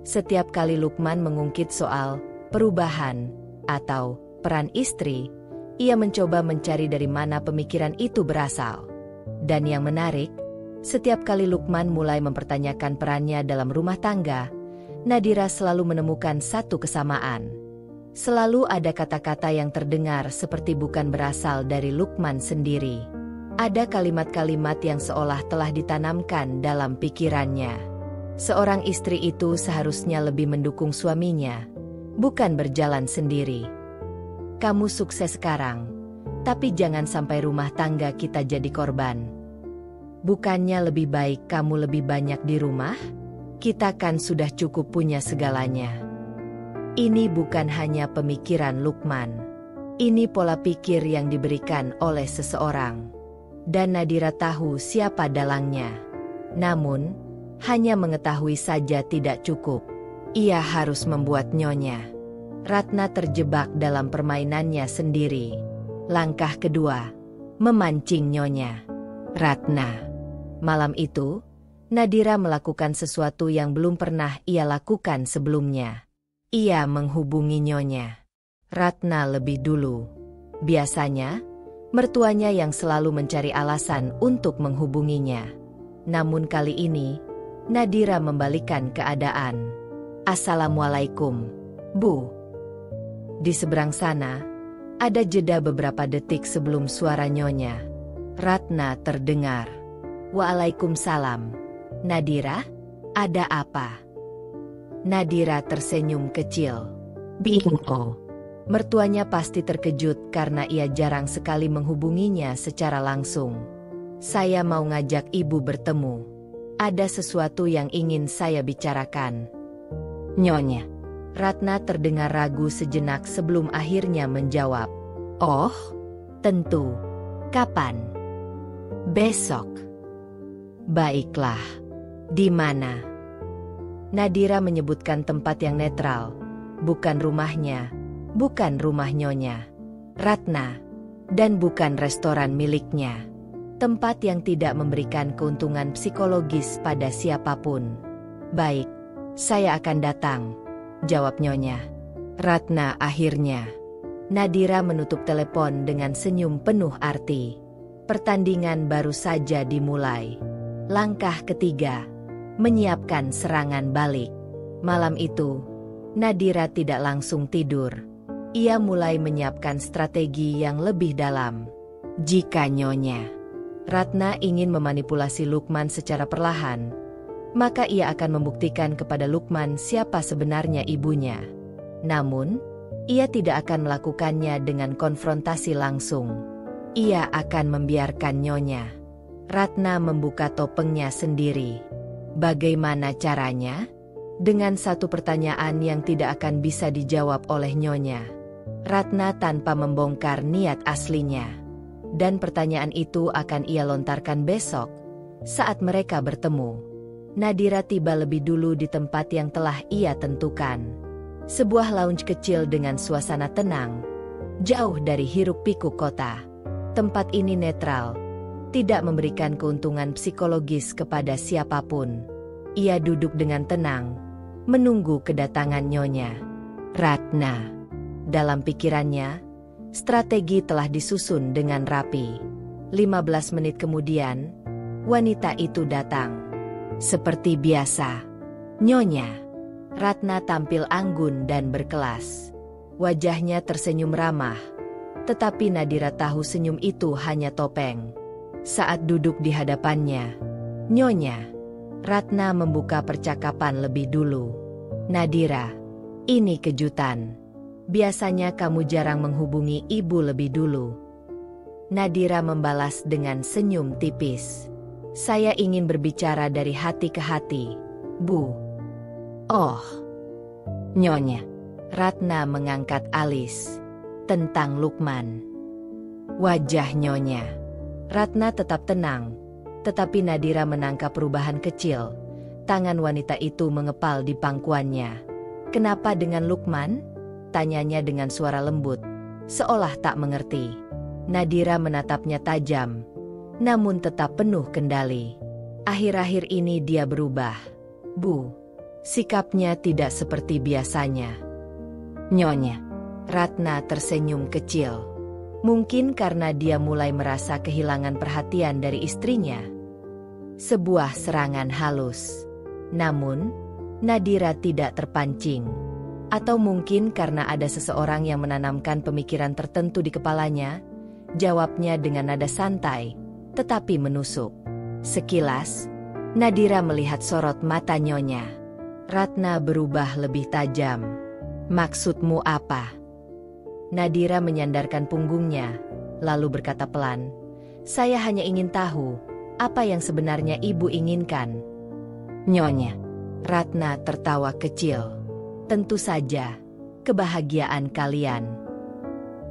Setiap kali Lukman mengungkit soal perubahan atau peran istri, ia mencoba mencari dari mana pemikiran itu berasal. Dan yang menarik, setiap kali Lukman mulai mempertanyakan perannya dalam rumah tangga, Nadira selalu menemukan satu kesamaan. Selalu ada kata-kata yang terdengar seperti bukan berasal dari Lukman sendiri. Ada kalimat-kalimat yang seolah telah ditanamkan dalam pikirannya. Seorang istri itu seharusnya lebih mendukung suaminya, bukan berjalan sendiri. Kamu sukses sekarang, tapi jangan sampai rumah tangga kita jadi korban. Bukannya lebih baik kamu lebih banyak di rumah? Kita kan sudah cukup punya segalanya. Ini bukan hanya pemikiran Lukman. Ini pola pikir yang diberikan oleh seseorang. Dan Nadira tahu siapa dalangnya. Namun, hanya mengetahui saja tidak cukup. Ia harus membuat Nyonya Ratna terjebak dalam permainannya sendiri. Langkah kedua, memancing Nyonya Ratna. Malam itu, Nadira melakukan sesuatu yang belum pernah ia lakukan sebelumnya. Ia menghubungi Nyonya Ratna lebih dulu. Biasanya, mertuanya yang selalu mencari alasan untuk menghubunginya. Namun kali ini, Nadira membalikan keadaan. Assalamualaikum, Bu. Di seberang sana, ada jeda beberapa detik sebelum suara Nyonya Ratna terdengar. Waalaikumsalam. Nadira, ada apa? Nadira tersenyum kecil. Bingung. Mertuanya pasti terkejut karena ia jarang sekali menghubunginya secara langsung. Saya mau ngajak ibu bertemu. Ada sesuatu yang ingin saya bicarakan. Nyonya. Ratna terdengar ragu sejenak sebelum akhirnya menjawab. Oh, tentu. Kapan? Besok. Baiklah. Di mana? Nadira menyebutkan tempat yang netral. Bukan rumahnya, bukan rumah Nyonya Ratna, dan bukan restoran miliknya. Tempat yang tidak memberikan keuntungan psikologis pada siapapun. Baik, saya akan datang, jawab Nyonya Ratna akhirnya. Nadira menutup telepon dengan senyum penuh arti. Pertandingan baru saja dimulai. Langkah ketiga, menyiapkan serangan balik. Malam itu, Nadira tidak langsung tidur. Ia mulai menyiapkan strategi yang lebih dalam. Jika Nyonya Ratna ingin memanipulasi Lukman secara perlahan, maka ia akan membuktikan kepada Lukman siapa sebenarnya ibunya. Namun, ia tidak akan melakukannya dengan konfrontasi langsung. Ia akan membiarkan Nyonya Ratna membuka topengnya sendiri. Bagaimana caranya? Dengan satu pertanyaan yang tidak akan bisa dijawab oleh Nyonya Ratna tanpa membongkar niat aslinya. Dan pertanyaan itu akan ia lontarkan besok, saat mereka bertemu. Nadira tiba lebih dulu di tempat yang telah ia tentukan. Sebuah lounge kecil dengan suasana tenang, jauh dari hiruk-pikuk kota. Tempat ini netral, tidak memberikan keuntungan psikologis kepada siapapun. Ia duduk dengan tenang, menunggu kedatangan Nyonya Ratna. Dalam pikirannya, strategi telah disusun dengan rapi. 15 menit kemudian, wanita itu datang. Seperti biasa, Nyonya Ratna tampil anggun dan berkelas. Wajahnya tersenyum ramah, tetapi Nadira tahu senyum itu hanya topeng. Saat duduk di hadapannya, Nyonya Ratna membuka percakapan lebih dulu. Nadira, ini kejutan. Biasanya kamu jarang menghubungi ibu lebih dulu. Nadira membalas dengan senyum tipis. Saya ingin berbicara dari hati ke hati, Bu. Oh. Nyonya Ratna mengangkat alis. Tentang Lukman. Wajah Nyonya Ratna tetap tenang, tetapi Nadira menangkap perubahan kecil. Tangan wanita itu mengepal di pangkuannya. Kenapa dengan Lukman? Tanyanya dengan suara lembut, seolah tak mengerti. Nadira menatapnya tajam, namun tetap penuh kendali. Akhir-akhir ini dia berubah, Bu. Sikapnya tidak seperti biasanya. Nyonya Ratna tersenyum kecil. Mungkin karena dia mulai merasa kehilangan perhatian dari istrinya. Sebuah serangan halus. Namun, Nadira tidak terpancing. Atau mungkin karena ada seseorang yang menanamkan pemikiran tertentu di kepalanya, jawabnya dengan nada santai, tetapi menusuk. Sekilas, Nadira melihat sorot mata Nyonya Ratna berubah lebih tajam. Maksudmu apa? Nadira menyandarkan punggungnya, lalu berkata pelan, saya hanya ingin tahu, apa yang sebenarnya ibu inginkan? Nyonya Ratna tertawa kecil. Tentu saja, kebahagiaan kalian.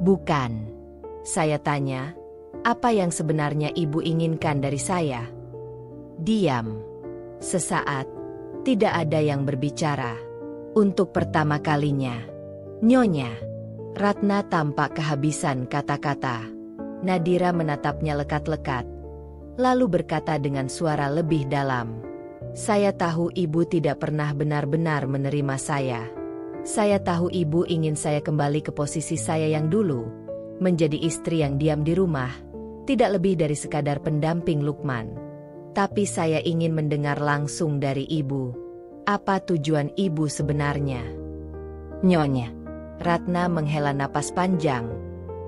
Bukan. Saya tanya, apa yang sebenarnya ibu inginkan dari saya? Diam. Sesaat, tidak ada yang berbicara. Untuk pertama kalinya, Nyonya Ratna tampak kehabisan kata-kata. Nadira menatapnya lekat-lekat, lalu berkata dengan suara lebih dalam. Saya tahu ibu tidak pernah benar-benar menerima saya. Saya tahu ibu ingin saya kembali ke posisi saya yang dulu, menjadi istri yang diam di rumah, tidak lebih dari sekadar pendamping Lukman. Tapi saya ingin mendengar langsung dari ibu. Apa tujuan ibu sebenarnya? Nyonya Ratna menghela napas panjang,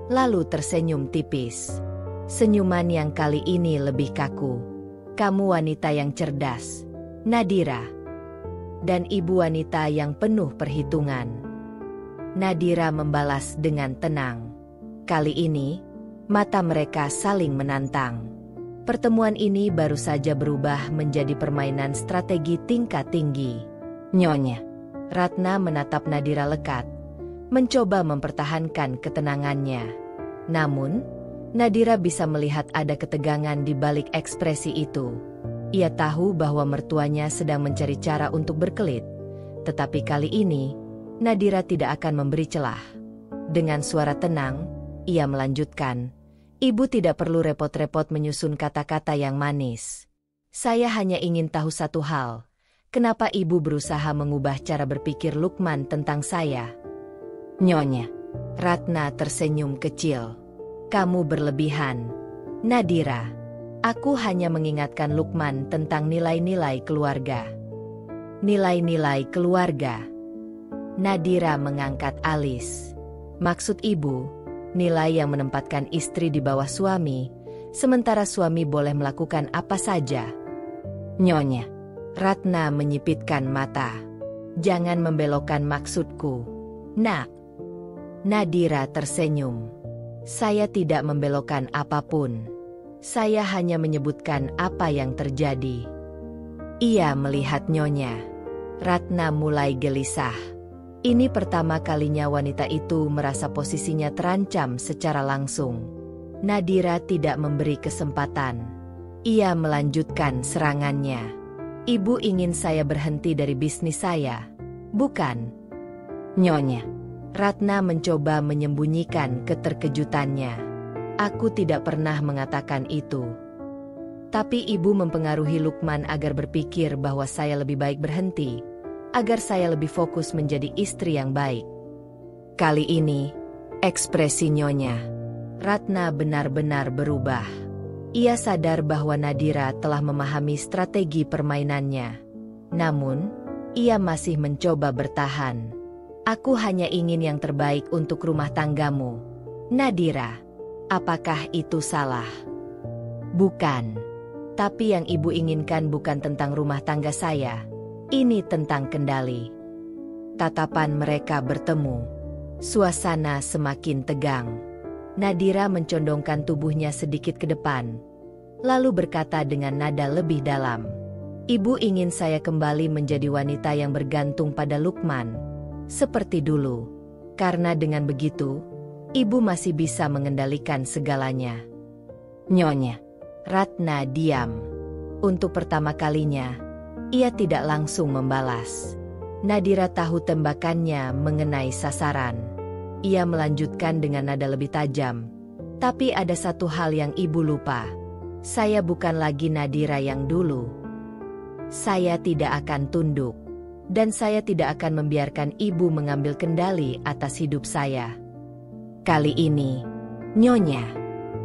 lalu tersenyum tipis. Senyuman yang kali ini lebih kaku. Kamu wanita yang cerdas, Nadira. Dan ibu wanita yang penuh perhitungan. Nadira membalas dengan tenang. Kali ini, mata mereka saling menantang. Pertemuan ini baru saja berubah menjadi permainan strategi tingkat tinggi. Nyonya. Ratna menatap Nadira lekat, mencoba mempertahankan ketenangannya. Namun, Nadira bisa melihat ada ketegangan di balik ekspresi itu. Ia tahu bahwa mertuanya sedang mencari cara untuk berkelit. Tetapi kali ini, Nadira tidak akan memberi celah. Dengan suara tenang, ia melanjutkan, "Ibu tidak perlu repot-repot menyusun kata-kata yang manis. Saya hanya ingin tahu satu hal. Kenapa ibu berusaha mengubah cara berpikir Lukman tentang saya?" Nyonya. Ratna tersenyum kecil. "Kamu berlebihan, Nadira. Aku hanya mengingatkan Lukman tentang nilai-nilai keluarga." Nilai-nilai keluarga. Nadira mengangkat alis. "Maksud ibu, nilai yang menempatkan istri di bawah suami, sementara suami boleh melakukan apa saja?" Nyonya. Ratna menyipitkan mata. "Jangan membelokkan maksudku, Nak." Nadira tersenyum. "Saya tidak membelokkan apapun. Saya hanya menyebutkan apa yang terjadi." Ia melihat Nyonya. Ratna mulai gelisah. Ini pertama kalinya wanita itu merasa posisinya terancam secara langsung. Nadira tidak memberi kesempatan. Ia melanjutkan serangannya. "Ibu ingin saya berhenti dari bisnis saya, bukan?" Nyonya. Ratna mencoba menyembunyikan keterkejutannya. "Aku tidak pernah mengatakan itu. Tapi ibu mempengaruhi Lukman agar berpikir bahwa saya lebih baik berhenti, agar saya lebih fokus menjadi istri yang baik." Kali ini, ekspresi Nyonya Ratna benar-benar berubah. Ia sadar bahwa Nadira telah memahami strategi permainannya. Namun, ia masih mencoba bertahan. "Aku hanya ingin yang terbaik untuk rumah tanggamu, Nadira. Apakah itu salah?" "Bukan. Tapi yang ibu inginkan bukan tentang rumah tangga saya. Ini tentang kendali." Tatapan mereka bertemu. Suasana semakin tegang. Nadira mencondongkan tubuhnya sedikit ke depan, lalu berkata dengan nada lebih dalam, "Ibu ingin saya kembali menjadi wanita yang bergantung pada Lukman, seperti dulu. Karena dengan begitu, ibu masih bisa mengendalikan segalanya." Nyonya. Ratna diam. Untuk pertama kalinya, ia tidak langsung membalas. Nadira tahu tembakannya mengenai sasaran. Ia melanjutkan dengan nada lebih tajam. "Tapi ada satu hal yang ibu lupa. Saya bukan lagi Nadira yang dulu. Saya tidak akan tunduk. Dan saya tidak akan membiarkan ibu mengambil kendali atas hidup saya." Kali ini, Nyonya.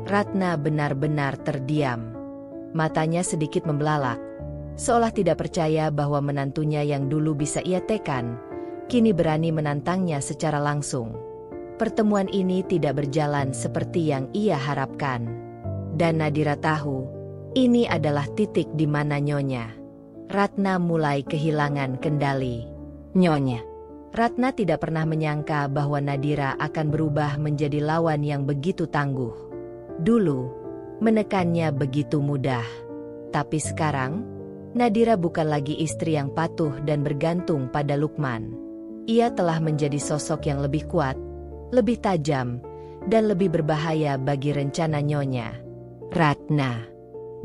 Ratna benar-benar terdiam. Matanya sedikit membelalak, seolah tidak percaya bahwa menantunya yang dulu bisa ia tekan, kini berani menantangnya secara langsung. Pertemuan ini tidak berjalan seperti yang ia harapkan. Dan Nadira tahu, ini adalah titik di mana Nyonya Ratna mulai kehilangan kendali. Nyonya. Ratna tidak pernah menyangka bahwa Nadira akan berubah menjadi lawan yang begitu tangguh. Dulu, menekannya begitu mudah. Tapi sekarang, Nadira bukan lagi istri yang patuh dan bergantung pada Lukman. Ia telah menjadi sosok yang lebih kuat, lebih tajam, dan lebih berbahaya bagi rencana Nyonya Ratna.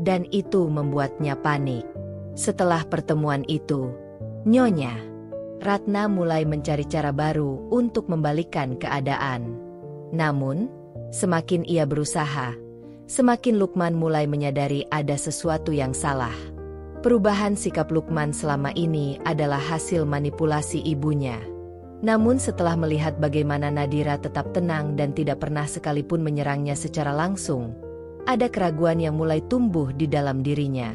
Dan itu membuatnya panik. Setelah pertemuan itu, Nyonya Ratna mulai mencari cara baru untuk membalikkan keadaan. Namun, semakin ia berusaha, semakin Lukman mulai menyadari ada sesuatu yang salah. Perubahan sikap Lukman selama ini adalah hasil manipulasi ibunya. Namun setelah melihat bagaimana Nadira tetap tenang dan tidak pernah sekalipun menyerangnya secara langsung, ada keraguan yang mulai tumbuh di dalam dirinya.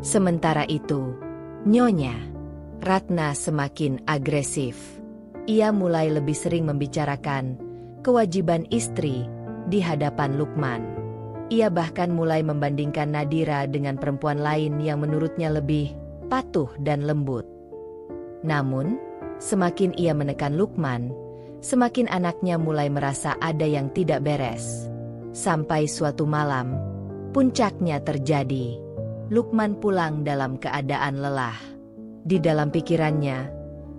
Sementara itu, Nyonya Ratna semakin agresif. Ia mulai lebih sering membicarakan kewajiban istri di hadapan Lukman. Ia bahkan mulai membandingkan Nadira dengan perempuan lain yang menurutnya lebih patuh dan lembut. Namun, semakin ia menekan Lukman, semakin anaknya mulai merasa ada yang tidak beres. Sampai suatu malam, puncaknya terjadi. Lukman pulang dalam keadaan lelah. Di dalam pikirannya,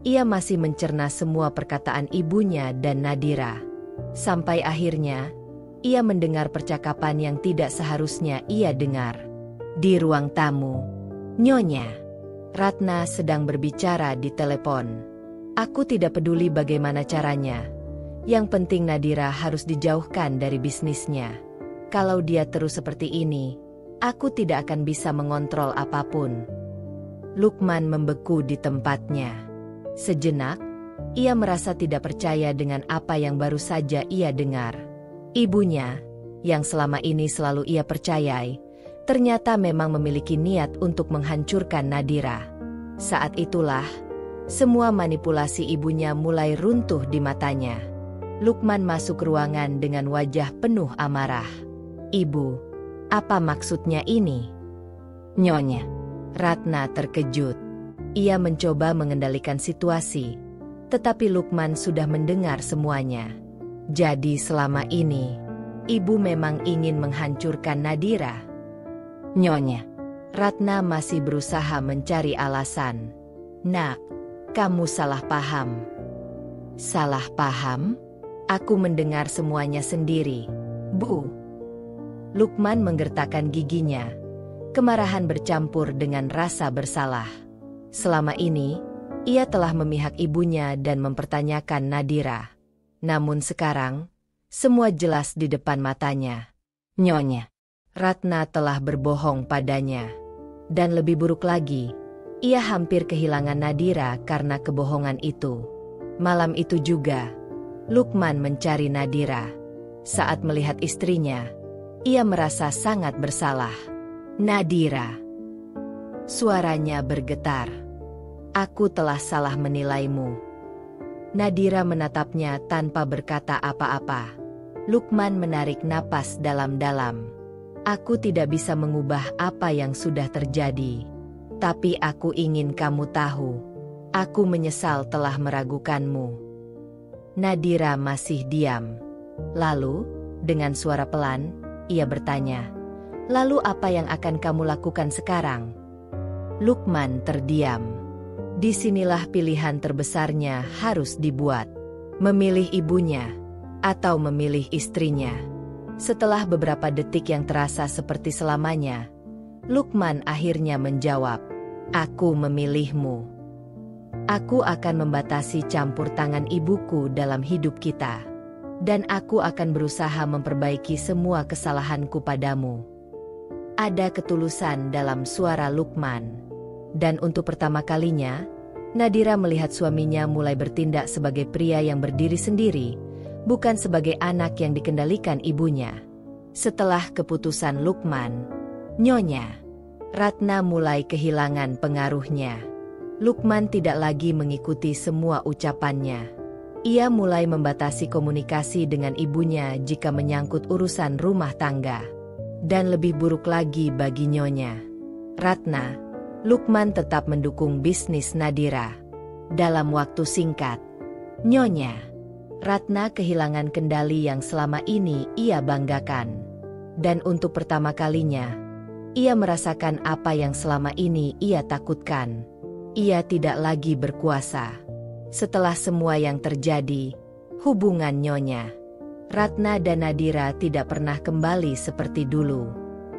ia masih mencerna semua perkataan ibunya dan Nadira. Sampai akhirnya, ia mendengar percakapan yang tidak seharusnya ia dengar. Di ruang tamu, Nyonya Ratna sedang berbicara di telepon. Aku tidak peduli bagaimana caranya. Yang penting Nadira harus dijauhkan dari bisnisnya. Kalau dia terus seperti ini, aku tidak akan bisa mengontrol apapun. Lukman membeku di tempatnya. Sejenak, ia merasa tidak percaya dengan apa yang baru saja ia dengar. Ibunya, yang selama ini selalu ia percayai, ternyata memang memiliki niat untuk menghancurkan Nadira. Saat itulah, semua manipulasi ibunya mulai runtuh di matanya. Lukman masuk ruangan dengan wajah penuh amarah. Ibu, apa maksudnya ini? Nyonya Ratna terkejut. Ia mencoba mengendalikan situasi, tetapi Lukman sudah mendengar semuanya. Jadi selama ini, ibu memang ingin menghancurkan Nadira? Nyonya Ratna masih berusaha mencari alasan. Nak, kamu salah paham. Salah paham? Aku mendengar semuanya sendiri, Bu. Lukman menggertakkan giginya. Kemarahan bercampur dengan rasa bersalah. Selama ini, ia telah memihak ibunya dan mempertanyakan Nadira. Namun sekarang, semua jelas di depan matanya. Nyonya Ratna telah berbohong padanya. Dan lebih buruk lagi, ia hampir kehilangan Nadira karena kebohongan itu. Malam itu juga, Lukman mencari Nadira. Saat melihat istrinya, ia merasa sangat bersalah. Nadira. Suaranya bergetar. Aku telah salah menilaimu. Nadira menatapnya tanpa berkata apa-apa. Lukman menarik napas dalam-dalam. Aku tidak bisa mengubah apa yang sudah terjadi. Tapi aku ingin kamu tahu. Aku menyesal telah meragukanmu. Nadira masih diam. Lalu, dengan suara pelan, ia bertanya, lalu apa yang akan kamu lakukan sekarang? Lukman terdiam. Disinilah pilihan terbesarnya harus dibuat. Memilih ibunya, atau memilih istrinya. Setelah beberapa detik yang terasa seperti selamanya, Lukman akhirnya menjawab, aku memilihmu. Aku akan membatasi campur tangan ibuku dalam hidup kita. Dan aku akan berusaha memperbaiki semua kesalahanku padamu. Ada ketulusan dalam suara Lukman. Dan untuk pertama kalinya, Nadira melihat suaminya mulai bertindak sebagai pria yang berdiri sendiri, bukan sebagai anak yang dikendalikan ibunya. Setelah keputusan Lukman, Nyonya Ratna mulai kehilangan pengaruhnya. Lukman tidak lagi mengikuti semua ucapannya. Ia mulai membatasi komunikasi dengan ibunya jika menyangkut urusan rumah tangga. Dan lebih buruk lagi bagi Nyonya Ratna, Lukman tetap mendukung bisnis Nadira. Dalam waktu singkat, Nyonya Ratna kehilangan kendali yang selama ini ia banggakan. Dan untuk pertama kalinya, ia merasakan apa yang selama ini ia takutkan. Ia tidak lagi berkuasa. Setelah semua yang terjadi, hubungan Nyonya Ratna dan Nadira tidak pernah kembali seperti dulu.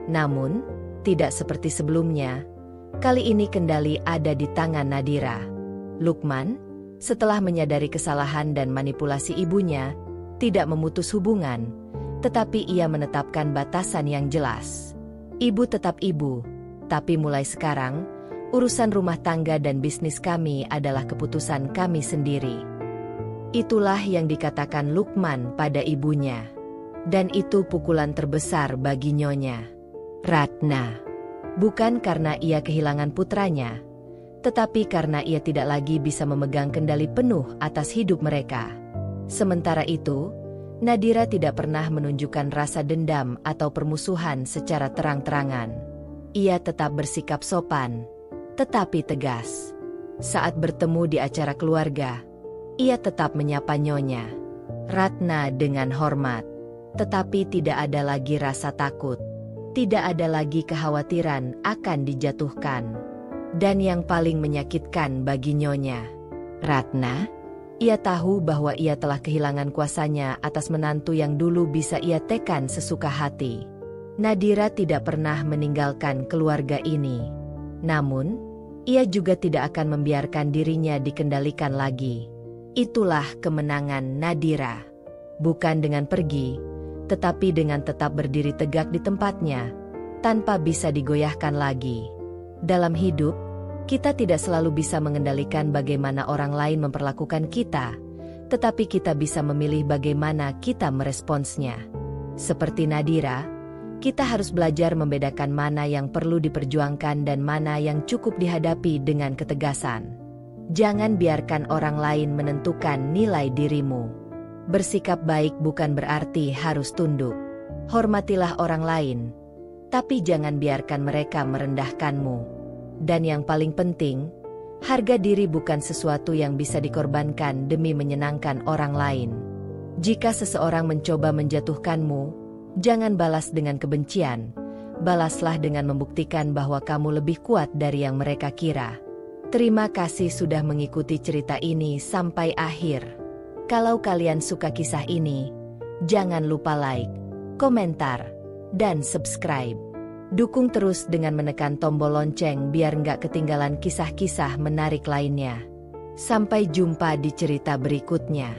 Namun, tidak seperti sebelumnya. Kali ini kendali ada di tangan Nadira. Lukman, setelah menyadari kesalahan dan manipulasi ibunya, tidak memutus hubungan, tetapi ia menetapkan batasan yang jelas. Ibu tetap ibu, tapi mulai sekarang, urusan rumah tangga dan bisnis kami adalah keputusan kami sendiri. Itulah yang dikatakan Lukman pada ibunya. Dan itu pukulan terbesar bagi Nyonya Ratna. Bukan karena ia kehilangan putranya, tetapi karena ia tidak lagi bisa memegang kendali penuh atas hidup mereka. Sementara itu, Nadira tidak pernah menunjukkan rasa dendam atau permusuhan secara terang-terangan. Ia tetap bersikap sopan, tetapi tegas. Saat bertemu di acara keluarga, ia tetap menyapa Nyonya Ratna dengan hormat. Tetapi tidak ada lagi rasa takut. Tidak ada lagi kekhawatiran akan dijatuhkan. Dan yang paling menyakitkan bagi Nyonya Ratna, ia tahu bahwa ia telah kehilangan kuasanya atas menantu yang dulu bisa ia tekan sesuka hati. Nadira tidak pernah meninggalkan keluarga ini. Namun, ia juga tidak akan membiarkan dirinya dikendalikan lagi. Itulah kemenangan Nadira. Bukan dengan pergi, tetapi dengan tetap berdiri tegak di tempatnya, tanpa bisa digoyahkan lagi. Dalam hidup, kita tidak selalu bisa mengendalikan bagaimana orang lain memperlakukan kita, tetapi kita bisa memilih bagaimana kita meresponsnya. Seperti Nadira, kita harus belajar membedakan mana yang perlu diperjuangkan dan mana yang cukup dihadapi dengan ketegasan. Jangan biarkan orang lain menentukan nilai dirimu. Bersikap baik bukan berarti harus tunduk. Hormatilah orang lain, tapi jangan biarkan mereka merendahkanmu. Dan yang paling penting, harga diri bukan sesuatu yang bisa dikorbankan demi menyenangkan orang lain. Jika seseorang mencoba menjatuhkanmu, jangan balas dengan kebencian. Balaslah dengan membuktikan bahwa kamu lebih kuat dari yang mereka kira. Terima kasih sudah mengikuti cerita ini sampai akhir. Kalau kalian suka kisah ini, jangan lupa like, komentar, dan subscribe. Dukung terus dengan menekan tombol lonceng biar nggak ketinggalan kisah-kisah menarik lainnya. Sampai jumpa di cerita berikutnya.